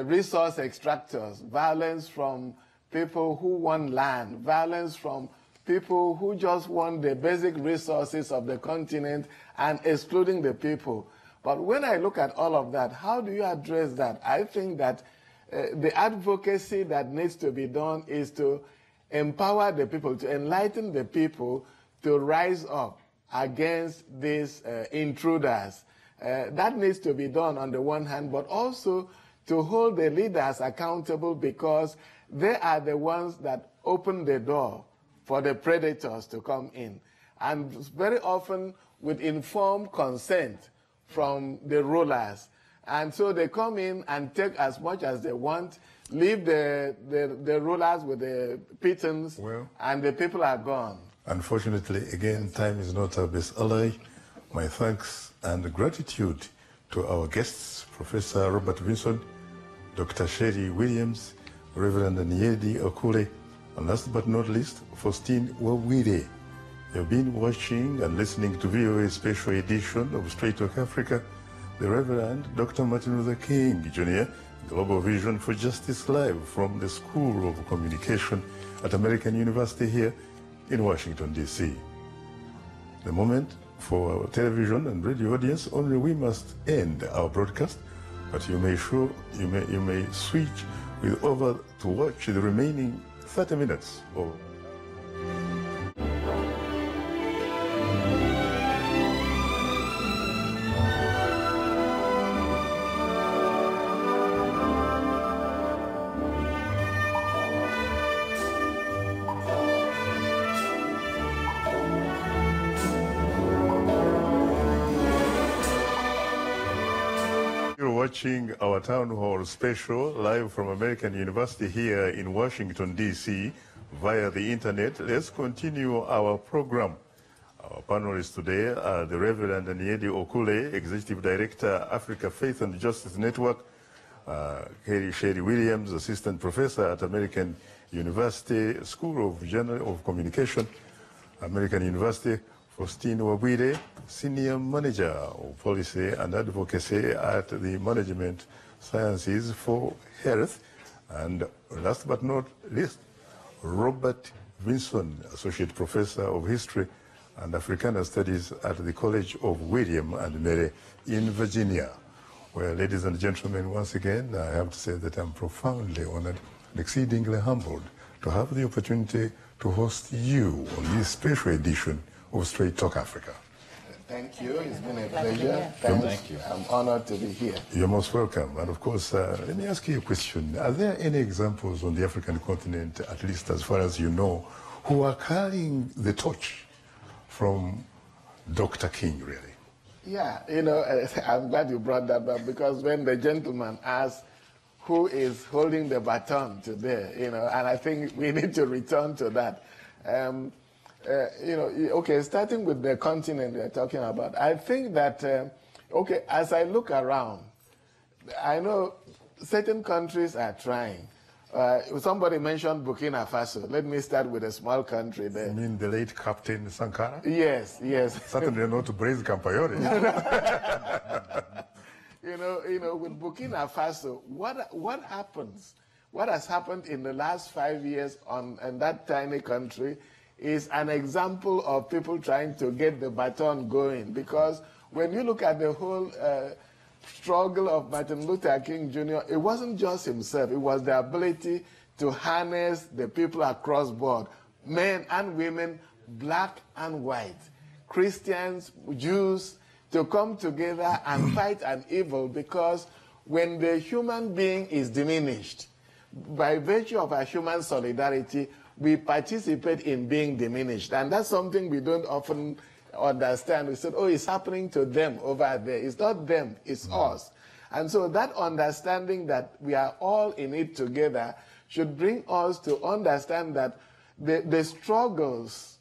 resource extractors, violence from people who want land, violence from people who just want the basic resources of the continent and excluding the people. But when I look at all of that, how do you address that? I think that the advocacy that needs to be done is to empower the people, to enlighten the people to rise up against these intruders. That needs to be done on the one hand, but also to hold the leaders accountable, because they are the ones that open the door for the predators to come in. And very often with informed consent from the rulers. And so they come in and take as much as they want, leave the rulers with the pittance, and the people are gone. Unfortunately, again, time is not our best ally. My thanks and gratitude to our guests, Professor Robert Vinson, Dr. Sherry Williams, Reverend Nyedi Okule, and last but not least, Faustine Wawire. You've been watching and listening to VOA Special Edition of Straight Talk Africa, the Reverend Dr. Martin Luther King Jr., Global Vision for Justice Live from the School of Communication at American University here in Washington, D.C. The moment for our television and radio audience, only we must end our broadcast, but you may switch with over to watch the remaining 30 minutes of watching our Town Hall special live from American University here in Washington, D.C. via the internet. Let's continue our program. Our panelists today are the Reverend Nyedi Okule, Executive Director, Africa Faith and Justice Network, Sherry Williams, Assistant Professor at American University School of Communication, American University, Faustine Wawire, Senior Manager of Policy and Advocacy at the Management Sciences for Health, and last but not least, Robert Vinson, Associate Professor of History and Africana Studies at the College of William and Mary in Virginia. Well, ladies and gentlemen, once again, I have to say that I'm profoundly honored and exceedingly humbled to have the opportunity to host you on this special edition of Straight Talk Africa. Thank you. It's been a pleasure. Thank you. I'm honored to be here. You're most welcome. And of course, let me ask you a question. Are there any examples on the African continent, at least as far as you know, who are carrying the torch from Dr. King, really? Yeah, I'm glad you brought that up, because when the gentleman asked who is holding the baton today, and I think we need to return to that. Okay, starting with the continent we're talking about, I think that, as I look around, I know certain countries are trying, Somebody mentioned Burkina Faso. Let me start with a small country there. You mean the late Captain Sankara? Yes, yes. Certainly not to praise Campayore. You know, with Burkina Faso, what happens? What has happened in the last 5 years in that tiny country is an example of people trying to get the baton going. Because when you look at the whole struggle of Martin Luther King Jr., it wasn't just himself, it was the ability to harness the people across board, men and women, black and white, Christians, Jews, to come together and fight an evil, because when the human being is diminished, by virtue of our human solidarity, we participate in being diminished. And that's something we don't often understand. We said, oh, it's happening to them over there. It's not them, it's us. And so that understanding that we are all in it together should bring us to understand that the struggles,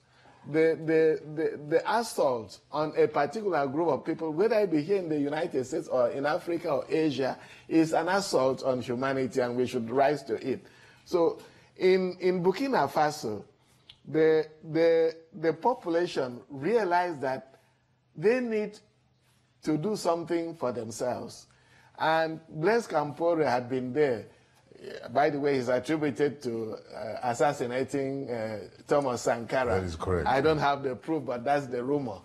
the assault on a particular group of people, whether it be here in the United States or in Africa or Asia, is an assault on humanity, and we should rise to it. So in Burkina Faso, the population realized that they need to do something for themselves. And Blaise Compaoré had been there. By the way, he's attributed to assassinating Thomas Sankara. That is correct. I don't have the proof, but that's the rumor.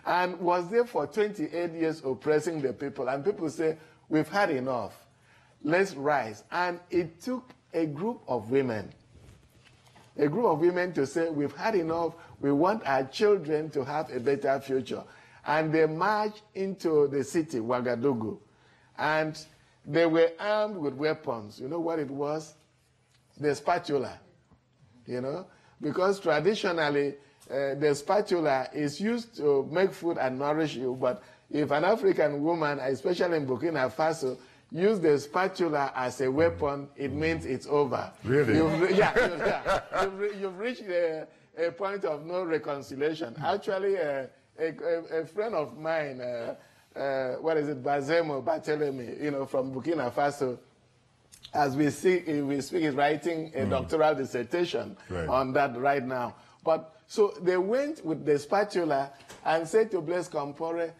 And was there for 28 years oppressing the people. And people say, we've had enough. Let's rise. And it took a group of women to say, we've had enough. We want our children to have a better future. And they marched into the city, Ouagadougou. And they were armed with weapons. You know what it was? The spatula, you know? Because traditionally, the spatula is used to make food and nourish you, but if an African woman, especially in Burkina Faso, use the spatula as a weapon, it means it's over. Really? You've reached a point of no reconciliation. Actually, a friend of mine, Bazemo Barthelemy, you know, from Burkina Faso, as we speak, is writing a doctoral dissertation on that right now. But so they went with the spatula and said to Blaise Compaoré,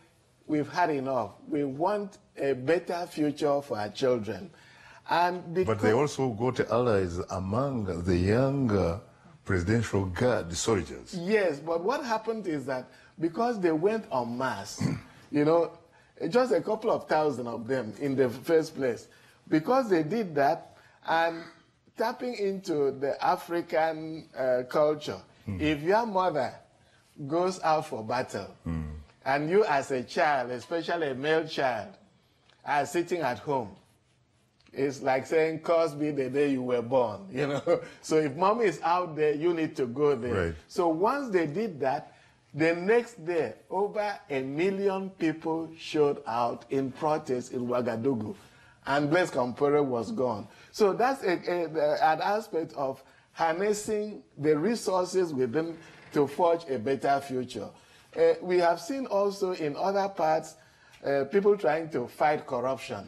we've had enough. We want a better future for our children. And but they also got allies among the young presidential guard soldiers. Yes, but what happened is that because they went en masse, you know, just a couple of thousand of them in the first place, because they did that and tapping into the African culture, if your mother goes out for battle, and you as a child, especially a male child, are sitting at home, it's like saying, "Cause be the day you were born," you know. So if mommy is out there, you need to go there. Right. So once they did that, the next day, over 1 million people showed out in protest in Ouagadougou, and Blaise Compaoré was gone. So that's an aspect of harnessing the resources within to forge a better future. We have seen also in other parts people trying to fight corruption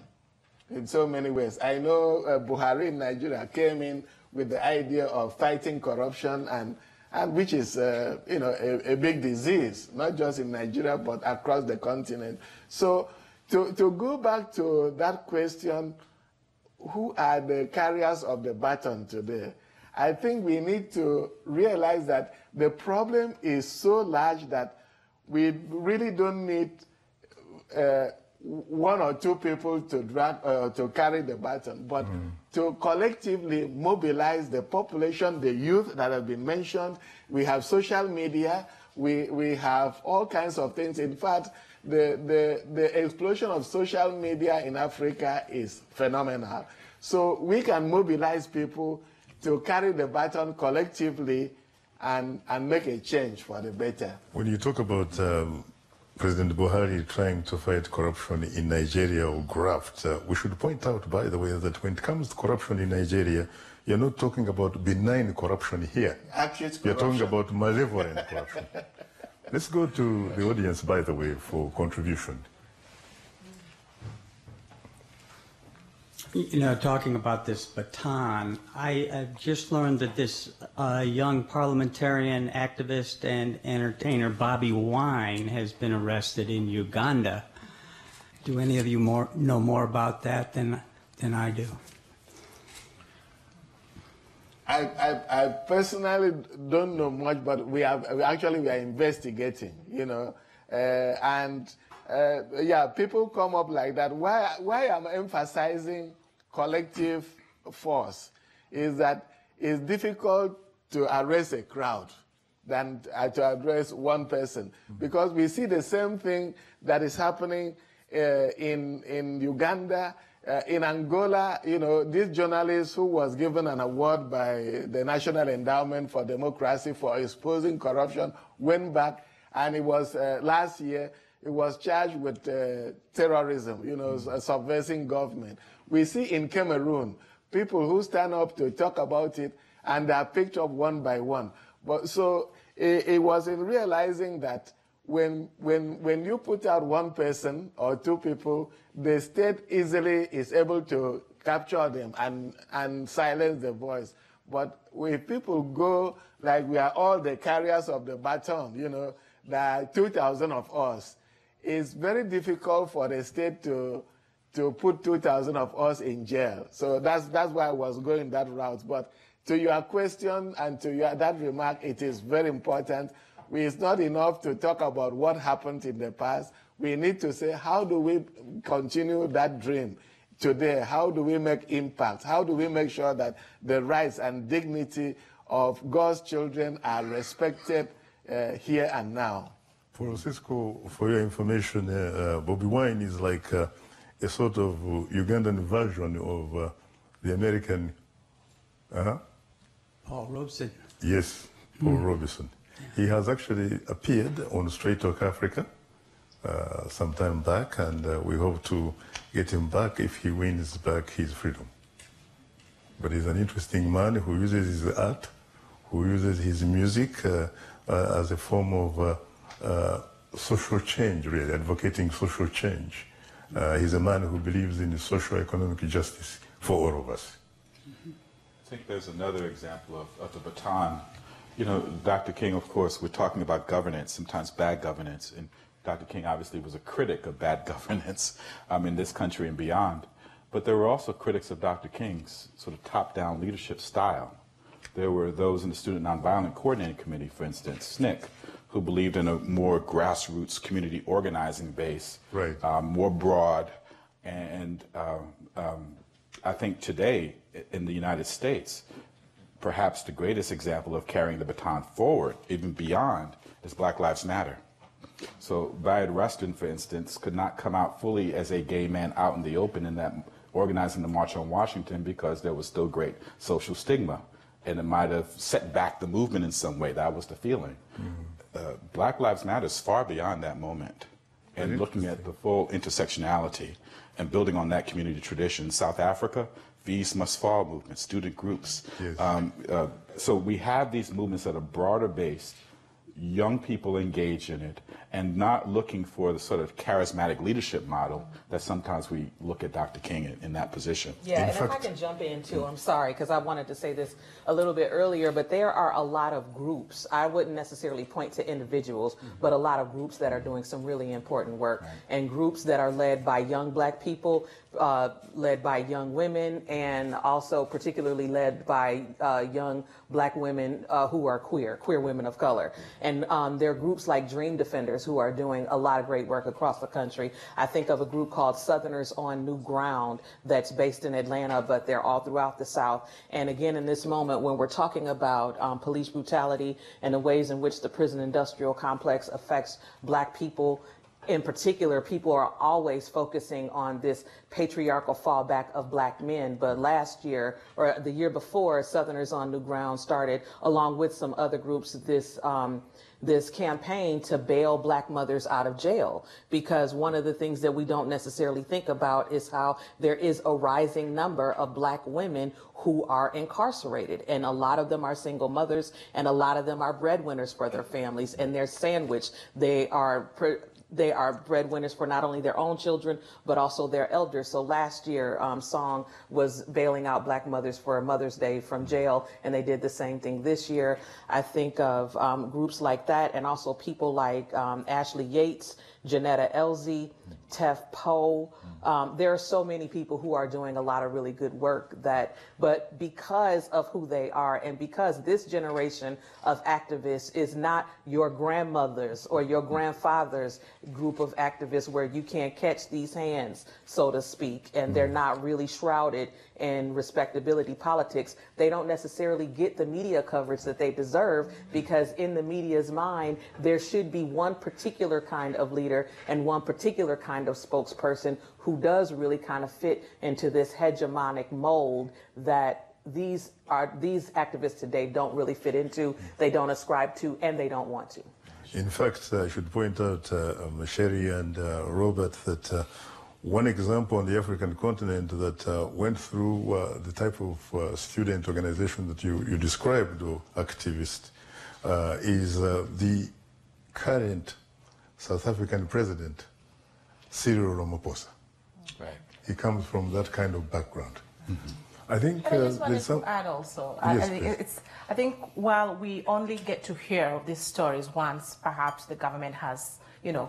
in so many ways. I know Buhari in Nigeria came in with the idea of fighting corruption, and which is you know, a big disease, not just in Nigeria but across the continent. So to go back to that question, who are the carriers of the baton today? I think we need to realize that the problem is so large that we really don't need one or two people to drag to carry the baton, but to collectively mobilize the population, the youth that have been mentioned. We have social media, we have all kinds of things. In fact, the explosion of social media in Africa is phenomenal. So we can mobilize people to carry the baton collectively and make a change for the better. When you talk about President Buhari trying to fight corruption in Nigeria or graft, we should point out, by the way, that when it comes to corruption in Nigeria, you're not talking about benign corruption here. You're talking about malevolent corruption. Let's go to the audience, by the way, for contribution. You know, talking about this baton, I've just learned that this young parliamentarian, activist, and entertainer Bobby Wine has been arrested in Uganda. Do any of you know more about that than I do? I personally don't know much, but we are investigating, you know, yeah, people come up like that. Why I'm emphasizing collective force is that it's difficult to arrest a crowd than to address one person, because we see the same thing that is happening in Uganda. In Angola, you know, this journalist who was given an award by the National Endowment for Democracy for exposing corruption went back, and it was last year, it was charged with terrorism, you know, subversing government. We see in Cameroon, people who stand up to talk about it, and they are picked up one by one. But so it was in realizing that when you put out one person or two people, the state easily is able to capture them and silence the voice. But if people go like we are all the carriers of the baton, you know, there are 2,000 of us, it's very difficult for the state to put 2,000 of us in jail. So that's why I was going that route. But to your question and to that remark, it is very important. It's not enough to talk about what happened in the past. We need to say, how do we continue that dream today? How do we make impact? How do we make sure that the rights and dignity of God's children are respected here and now? Francisco, for your information, Bobby Wine is like a sort of Ugandan version of the American... Paul Robeson. Yes, Paul Robeson. He has actually appeared on Straight Talk Africa some time back, and we hope to get him back if he wins back his freedom. But he's an interesting man who uses his art, who uses his music as a form of social change, really, advocating social change. He's a man who believes in social economic justice for all of us. I think there's another example of the baton. You know, Dr. King, of course, we're talking about governance, sometimes bad governance, and Dr. King obviously was a critic of bad governance in this country and beyond. But there were also critics of Dr. King's sort of top-down leadership style. There were those in the Student Nonviolent Coordinating Committee, for instance, SNCC, who believed in a more grassroots community organizing base, right. More broad. And I think today in the United States, perhaps the greatest example of carrying the baton forward, even beyond, is Black Lives Matter. So Bayard Rustin, for instance, could not come out fully as a gay man out in the open in that organizing the March on Washington because there was still great social stigma, and it might have set back the movement in some way. That was the feeling. Black Lives Matter is far beyond that moment, and looking at the full intersectionality and building on that community tradition. South Africa, Fees Must Fall movement, student groups. Yes. So we have these movements that are broader based, young people engage in it, and not looking for the sort of charismatic leadership model that sometimes we look at Dr. King in that position. Yeah, and if I can jump in too, I'm sorry, because I wanted to say this a little bit earlier, but there are a lot of groups. I wouldn't necessarily point to individuals, but a lot of groups that are doing some really important work, and groups that are led by young Black people, led by young women, and also particularly led by young Black women who are queer women of color. And there are groups like Dream Defenders who are doing a lot of great work across the country. I think of a group called Southerners on New Ground that's based in Atlanta, but they're all throughout the South. And again, in this moment, when we're talking about police brutality and the ways in which the prison industrial complex affects Black people, in particular, people are always focusing on this patriarchal fallback of Black men. But last year, or the year before, Southerners on New Ground started, along with some other groups, this campaign to bail Black mothers out of jail. Because one of the things that we don't necessarily think about is how there is a rising number of Black women who are incarcerated. And a lot of them are single mothers, and a lot of them are breadwinners for their families, and they're sandwiched. They are they are breadwinners for not only their own children, but also their elders. So last year, Song was bailing out Black mothers for Mother's Day from jail, and they did the same thing this year. I think of groups like that, and also people like Ashley Yates, Janetta Elzie, Tef Poe. There are so many people who are doing a lot of really good work but because of who they are, and because this generation of activists is not your grandmother's or your grandfather's group of activists where you can't catch these hands, so to speak, and they're not really shrouded in respectability politics, they don't necessarily get the media coverage that they deserve, because in the media's mind, there should be one particular kind of leader and one particular kind of spokesperson who does really kind of fit into this hegemonic mold that these activists today don't really fit into, they don't ascribe to, and they don't want to. In fact, I should point out, Sherry and Robert, that one example on the African continent that went through the type of student organization that you described, or activist, is the current South African president, Cyril Ramaphosa. Right. He comes from that kind of background. I think I just wanted there's some... to add also, Yes, I think while we only get to hear these stories once perhaps the government has,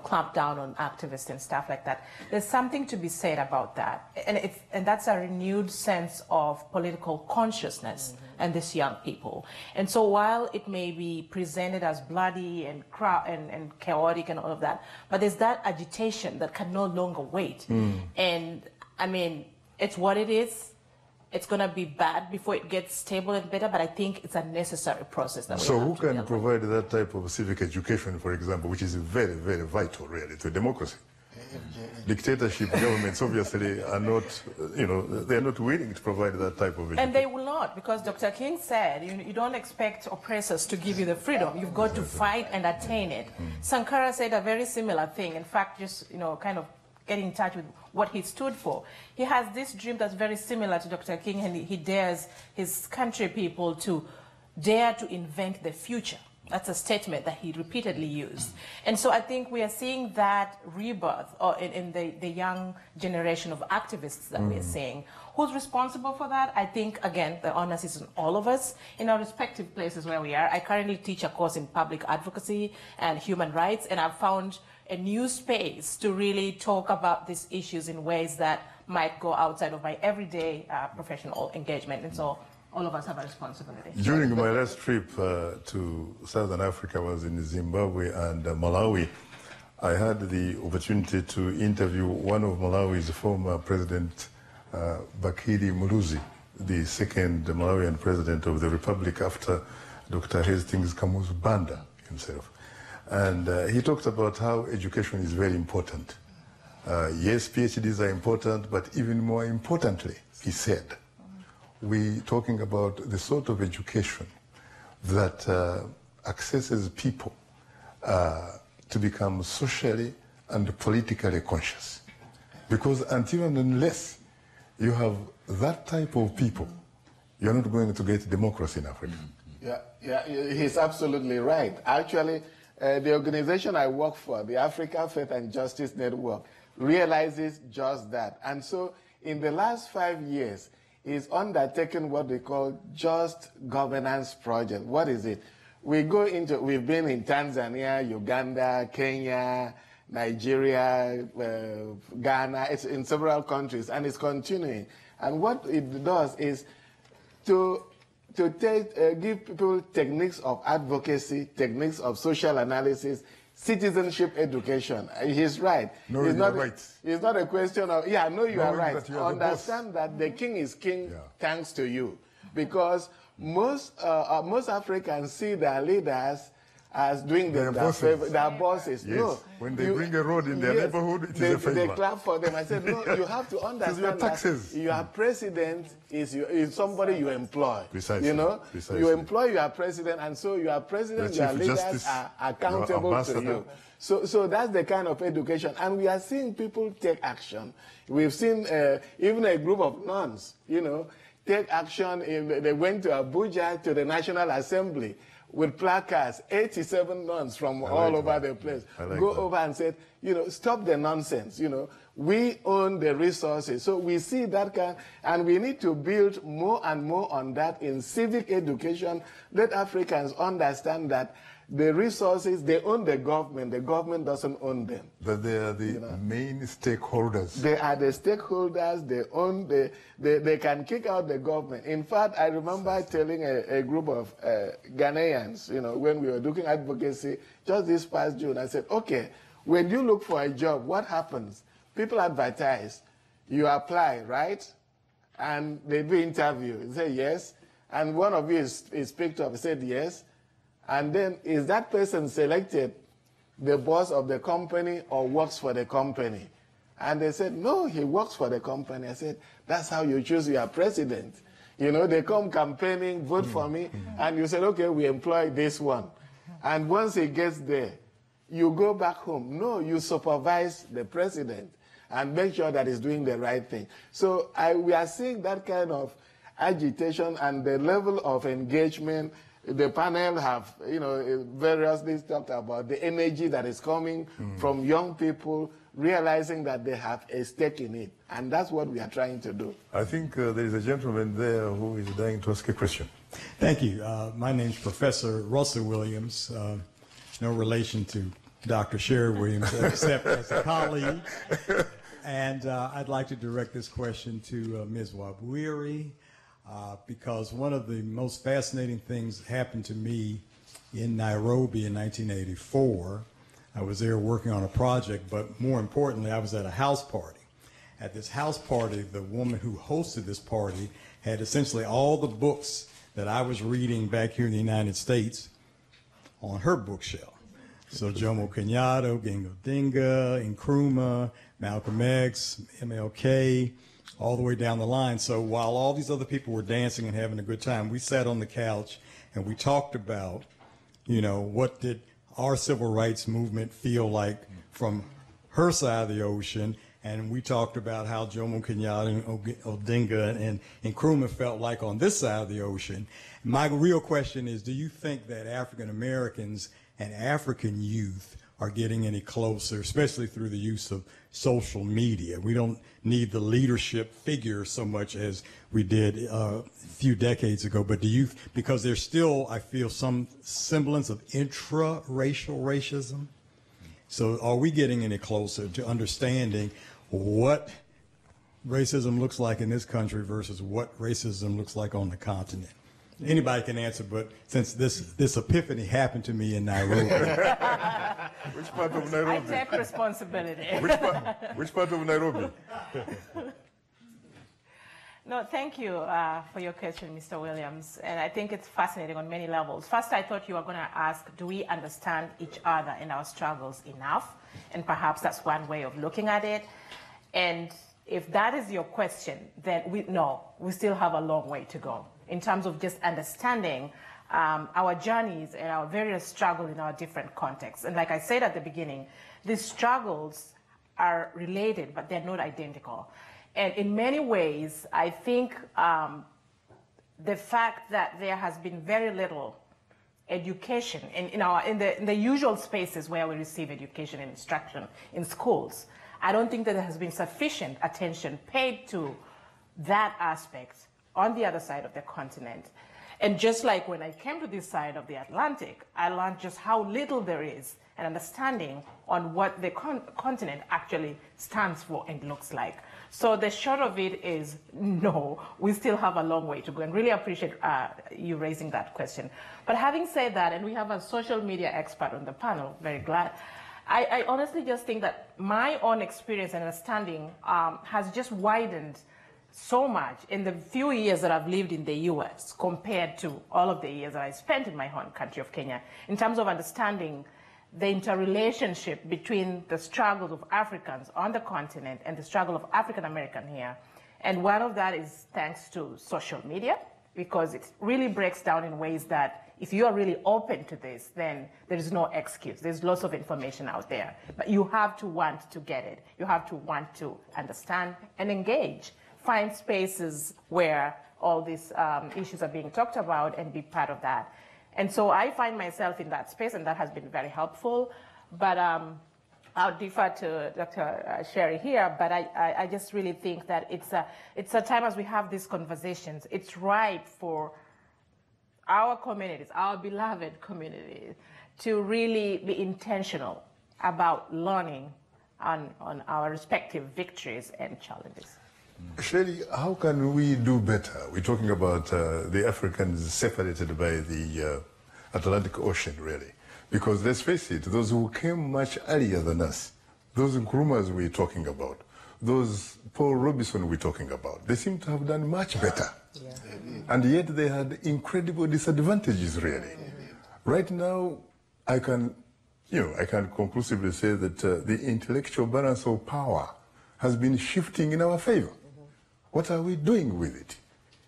clamped down on activists and stuff like that, there's something to be said about that. And that's a renewed sense of political consciousness and these young people. And so while it may be presented as bloody and chaotic and all of that, but there's that agitation that can no longer wait. And I mean, it's what it is. It's going to be bad before it gets stable and better, but I think it's a necessary process that we So have who to can deal with. provide that type of civic education, for example, which is very, very vital, really, to democracy? Dictatorship governments obviously are not, they're not willing to provide that type of education. And they will not, because Dr. King said, you don't expect oppressors to give you the freedom. You've got to fight and attain it. Sankara said a very similar thing. In fact, just, kind of get in touch with what he stood for. He has this dream that's very similar to Dr. King, and he dares his country people to dare to invent the future. That's a statement that he repeatedly used. And so I think we are seeing that rebirth in the young generation of activists that we are seeing. Who's responsible for that? I think, again, the onus is on all of us in our respective places where we are. I currently teach a course in public advocacy and human rights, and I've found a new space to really talk about these issues in ways that might go outside of my everyday professional engagement. And so all of us have a responsibility. During my last trip to Southern Africa, I was in Zimbabwe and Malawi. I had the opportunity to interview one of Malawi's former president, Bakiri Muluzi, the second Malawian president of the republic after Dr. Hastings Kamuzu Banda himself. And he talked about how education is very important. Yes, PhDs are important, but even more importantly, he said, we're talking about the sort of education that accesses people to become socially and politically conscious. Because until and unless you have that type of people, you're not going to get democracy in Africa. Yeah, he's absolutely right. Actually, the organization I work for, the Africa Faith and Justice Network, realizes just that. And so in the last 5 years, is undertaken what we call Just Governance Project. What is it? We've been in Tanzania, Uganda, Kenya, Nigeria, Ghana, it's in several countries, and it's continuing. And what it does is to give people techniques of advocacy, techniques of social analysis, citizenship education. He's right. Knowing your rights. It's not a question of, yeah, know you are right. That you are Understand that the king is king thanks to you. Because most Africans see their leaders as doing their bosses. Yes. No. When they bring a road in their neighborhood, it is a favor. They clap for them. I said, no, you have to understand that your president is somebody you employ. Precisely. Precisely. You employ your president, and so your president, your leaders are accountable to you. So that's the kind of education. And we are seeing people take action. We've seen even a group of nuns, take action. They went to Abuja, to the National Assembly, with placards, 87 nuns from all over the place, go over and said, you know, stop the nonsense, you know. We own the resources. So we see that kind, and we need to build more and more on that in civic education. Let Africans understand that the resources, they own the government doesn't own them. But they are the main stakeholders. They are the stakeholders, they own, they can kick out the government. In fact, I remember telling a group of Ghanaians, you know, when we were doing advocacy, just this past June, I said, okay, when you look for a job, what happens? People advertise, you apply, right? And they do interview, they say yes, and one of you is picked up, said yes, and then is that person selected the boss of the company or works for the company? And they said, no, he works for the company. I said, that's how you choose your president. You know, they come campaigning, vote for me, and you said, okay, we employ this one. And once he gets there, you go back home. No, you supervise the president and make sure that he's doing the right thing. So we are seeing that kind of agitation and the level of engagement. The panel have, you know, variously talked about the energy that is coming from young people realizing that they have a stake in it. And that's what we are trying to do. I think there is a gentleman there who is dying to ask a question. Thank you. My name is Professor Russell Williams. No relation to Dr. Sherry Williams, except as a colleague. And I'd like to direct this question to Ms. Wabwiri. Because one of the most fascinating things happened to me in Nairobi in 1984. I was there working on a project, but more importantly, I was at a house party. At this house party, the woman who hosted this party had essentially all the books that I was reading back here in the United States on her bookshelf. So Jomo Kenyatta, Oginga Odinga, Nkrumah, Malcolm X, MLK, all the way down the line. So while all these other people were dancing and having a good time, we sat on the couch and we talked about, you know, what did our civil rights movement feel like from her side of the ocean, and we talked about how Jomo Kenyatta and Odinga and Nkrumah felt like on this side of the ocean. My real question is, do you think that African Americans and African youth are getting any closer, especially through the use of social media? We don't need the leadership figure so much as we did a few decades ago, but do you, because there's still, I feel, some semblance of intra-racial racism. So are we getting any closer to understanding what racism looks like in this country versus what racism looks like on the continent? Anybody can answer, but since this epiphany happened to me in Nairobi. Which part of Nairobi? I take responsibility. Which part of Nairobi? No, thank you for your question, Mr. Williams. And I think it's fascinating on many levels. First, I thought you were going to ask, do we understand each other and our struggles enough? And perhaps that's one way of looking at it. And if that is your question, then we still have a long way to go in terms of just understanding our journeys and our various struggles in our different contexts. And like I said at the beginning, these struggles are related, but they're not identical. And in many ways, I think the fact that there has been very little education in the usual spaces where we receive education and instruction in schools, I don't think that there has been sufficient attention paid to that aspect on the other side of the continent. And just like when I came to this side of the Atlantic, I learned just how little there is an understanding on what the continent actually stands for and looks like. So the short of it is, no, we still have a long way to go, and really appreciate you raising that question. But having said that, and we have a social media expert on the panel, very glad, I honestly just think that my own experience and understanding has just widened so much in the few years that I've lived in the US compared to all of the years that I spent in my home country of Kenya, in terms of understanding the interrelationship between the struggles of Africans on the continent and the struggle of African American here. And one of that is thanks to social media, because it really breaks down in ways that if you are really open to this, then there is no excuse. There's lots of information out there, but you have to want to get it. You have to want to understand and engage. Find spaces where all these issues are being talked about and be part of that. And so I find myself in that space, and that has been very helpful. But I'll defer to Dr. Sherry here, but I just really think that it's a time as we have these conversations, it's ripe for our communities, our beloved communities, to really be intentional about learning on our respective victories and challenges. Shirley, how can we do better? We're talking about the Africans separated by the Atlantic Ocean, really. Because let's face it, those who came much earlier than us, those Nkrumahs we're talking about, those Paul Robeson we're talking about, they seem to have done much better. Yeah. And yet they had incredible disadvantages, really. Right now, I can conclusively say that the intellectual balance of power has been shifting in our favor. What are we doing with it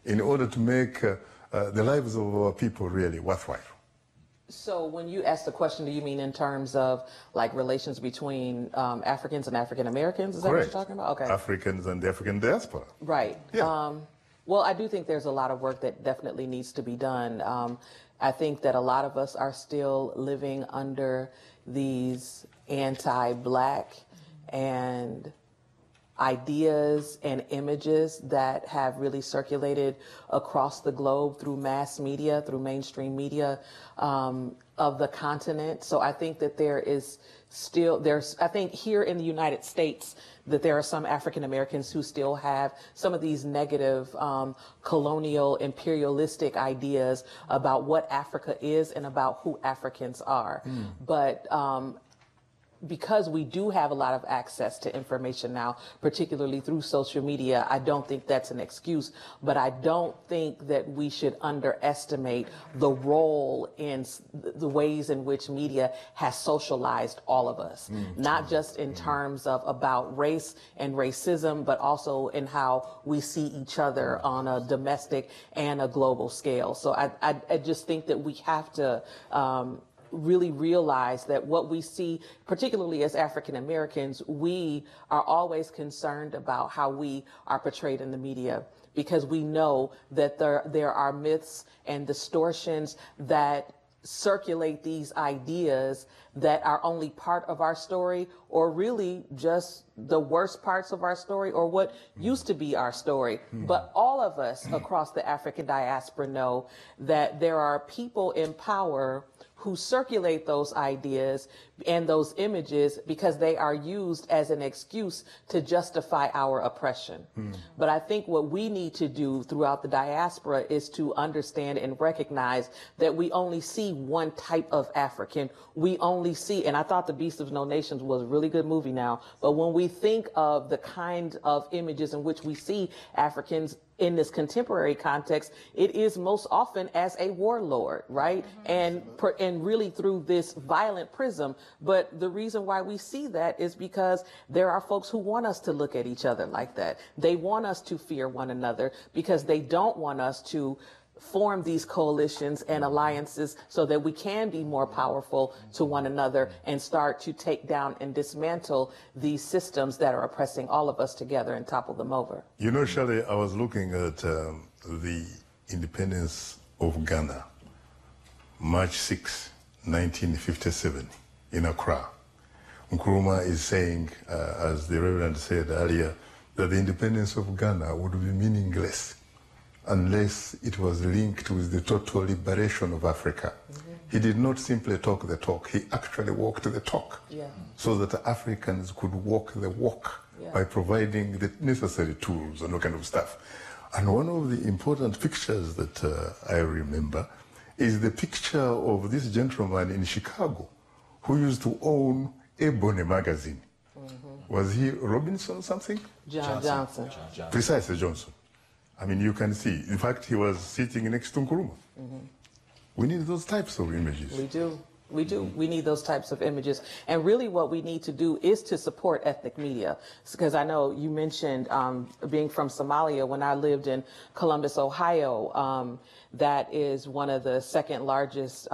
in order to make the lives of our people really worthwhile? So when you ask the question, do you mean in terms of like relations between Africans and African Americans? Is that Correct. what you're talking about? Okay. Africans and the African diaspora. Right. Yeah. Well, I do think there's a lot of work that definitely needs to be done. I think that a lot of us are still living under these anti-Black and ideas and images that have really circulated across the globe through mass media, through mainstream media of the continent. So I think that I think here in the United States, that there are some African Americans who still have some of these negative colonial imperialistic ideas about what Africa is and about who Africans are. But because we do have a lot of access to information now, particularly through social media, I don't think that's an excuse, but I don't think that we should underestimate the role in the ways in which media has socialized all of us, not just in terms of about race and racism, but also in how we see each other on a domestic and a global scale. So I just think that we have to really realize that what we see, particularly as African Americans, we are always concerned about how we are portrayed in the media, because we know that there are myths and distortions that circulate these ideas that are only part of our story, or really just the worst parts of our story, or what used to be our story. But all of us across the African diaspora know that there are people in power who circulate those ideas and those images because they are used as an excuse to justify our oppression. But I think what we need to do throughout the diaspora is to understand and recognize that we only see one type of African. We only see, and I thought The Beast of No Nations was a really good movie now, but when we think of the kind of images in which we see Africans in this contemporary context, it is most often as a warlord, right? And really through this violent prism. But the reason why we see that is because there are folks who want us to look at each other like that. They want us to fear one another because they don't want us to form these coalitions and alliances so that we can be more powerful to one another and start to take down and dismantle these systems that are oppressing all of us together and topple them over. You know, Shirley, I was looking at the independence of Ghana, March 6, 1957, in Accra. Nkrumah is saying, as the Reverend said earlier, that the independence of Ghana would be meaningless unless it was linked with the total liberation of Africa. He did not simply talk the talk, he actually walked the talk, so that Africans could walk the walk by providing the necessary tools and all kind of stuff. And one of the important pictures that I remember is the picture of this gentleman in Chicago who used to own Ebony magazine. Was he Robinson something? John Johnson. Precisely, Johnson. I mean, you can see. In fact, he was sitting next to Nkrumah. We need those types of images. We do. We do. We need those types of images. And really what we need to do is to support ethnic media. Because I know you mentioned being from Somalia. When I lived in Columbus, Ohio, that is one of the second largest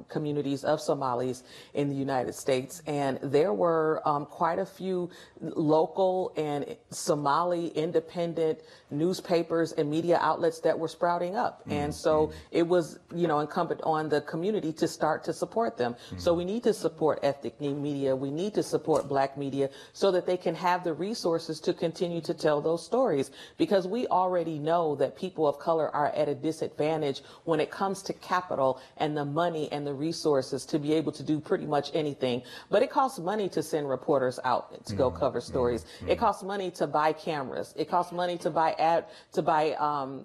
communities of Somalis in the United States. And there were quite a few local and Somali independent newspapers and media outlets that were sprouting up. And so it was, incumbent on the community to start to support them. So we need to support ethnic media. We need to support Black media so that they can have the resources to continue to tell those stories. Because we already know that people of color are at a disadvantage when it comes to capital and the money and the resources to be able to do pretty much anything. But it costs money to send reporters out to go cover stories. It costs money to buy cameras. It costs money to buy airtime.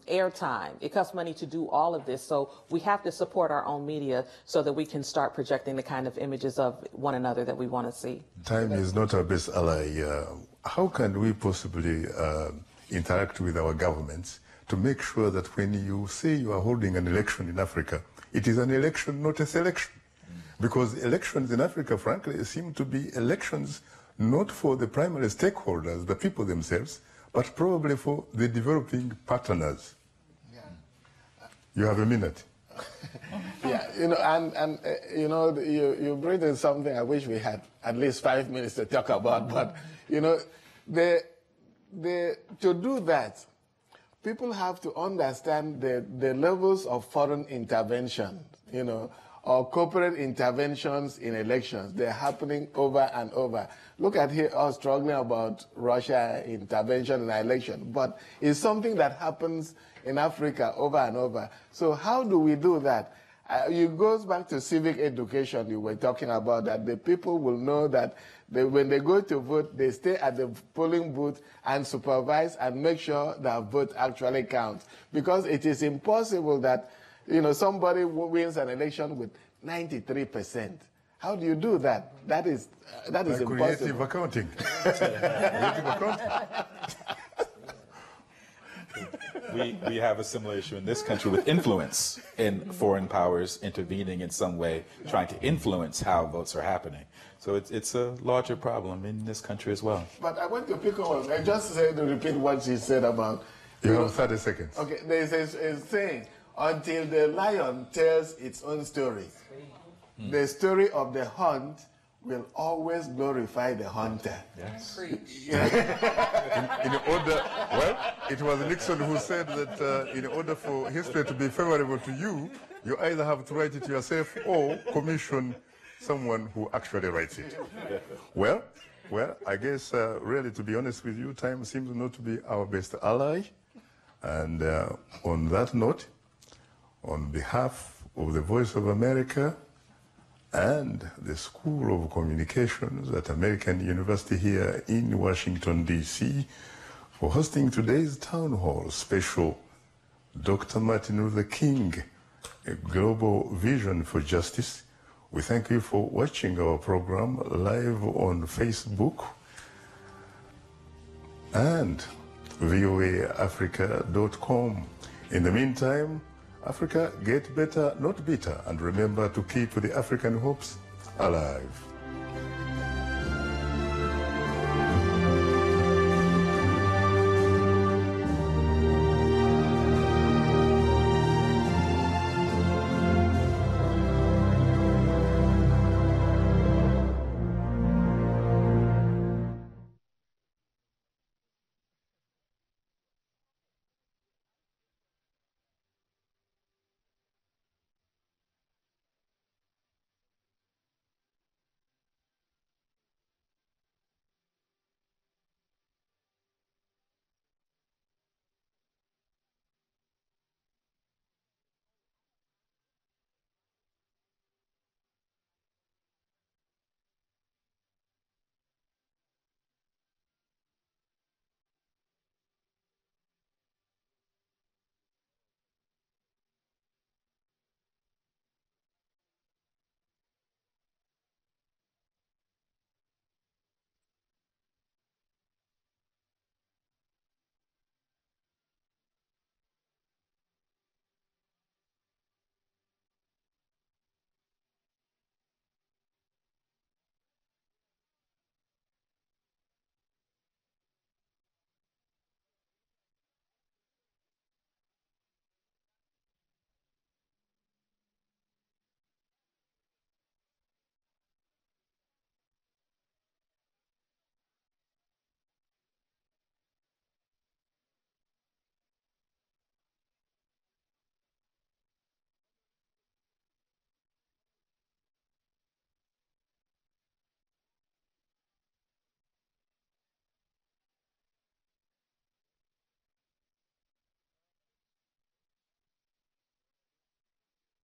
It costs money to do all of this. So we have to support our own media so that we can start projecting the kind of images of one another that we want to see. Time is not our best ally. How can we possibly interact with our governments to make sure that when you say you are holding an election in Africa, it is an election, not a selection? Because elections in Africa, frankly, seem to be elections not for the primary stakeholders, the people themselves, but probably for the developing partners. Yeah. You have a minute. Yeah, you bring in something I wish we had at least 5 minutes to talk about, but, to do that, people have to understand the levels of foreign intervention, or corporate interventions in elections. They're happening over and over. Look at here, us struggling about Russia intervention in an election, but it's something that happens in Africa over and over. So how do we do that? It goes back to civic education you were talking about, that the people will know that when they go to vote, they stay at the polling booth and supervise and make sure that vote actually counts. Because it is impossible that somebody wins an election with 93%. How do you do that? That is impossible. Creative accounting. Creative accounting. We have a similar issue in this country with influence in foreign powers intervening in some way, trying to influence how votes are happening. So it's a larger problem in this country as well. But I want to pick on, I just said to repeat what she said about... You have 30 seconds. Okay, there's a saying, until the lion tells its own story, the story of the hunt will always glorify the hunter. Yes. In order, well, it was Nixon who said that in order for history to be favorable to you, you either have to write it yourself or commission someone who actually writes it. Well, I guess really, to be honest with you, time seems not to be our best ally. And on that note, on behalf of the Voice of America and the School of Communications at American University here in Washington, D.C., for hosting today's Town Hall special, Dr. Martin Luther King, A Global Vision for Justice. We thank you for watching our program live on Facebook and voaafrica.com. In the meantime, Africa, get better, not bitter, and remember to keep the African hopes alive.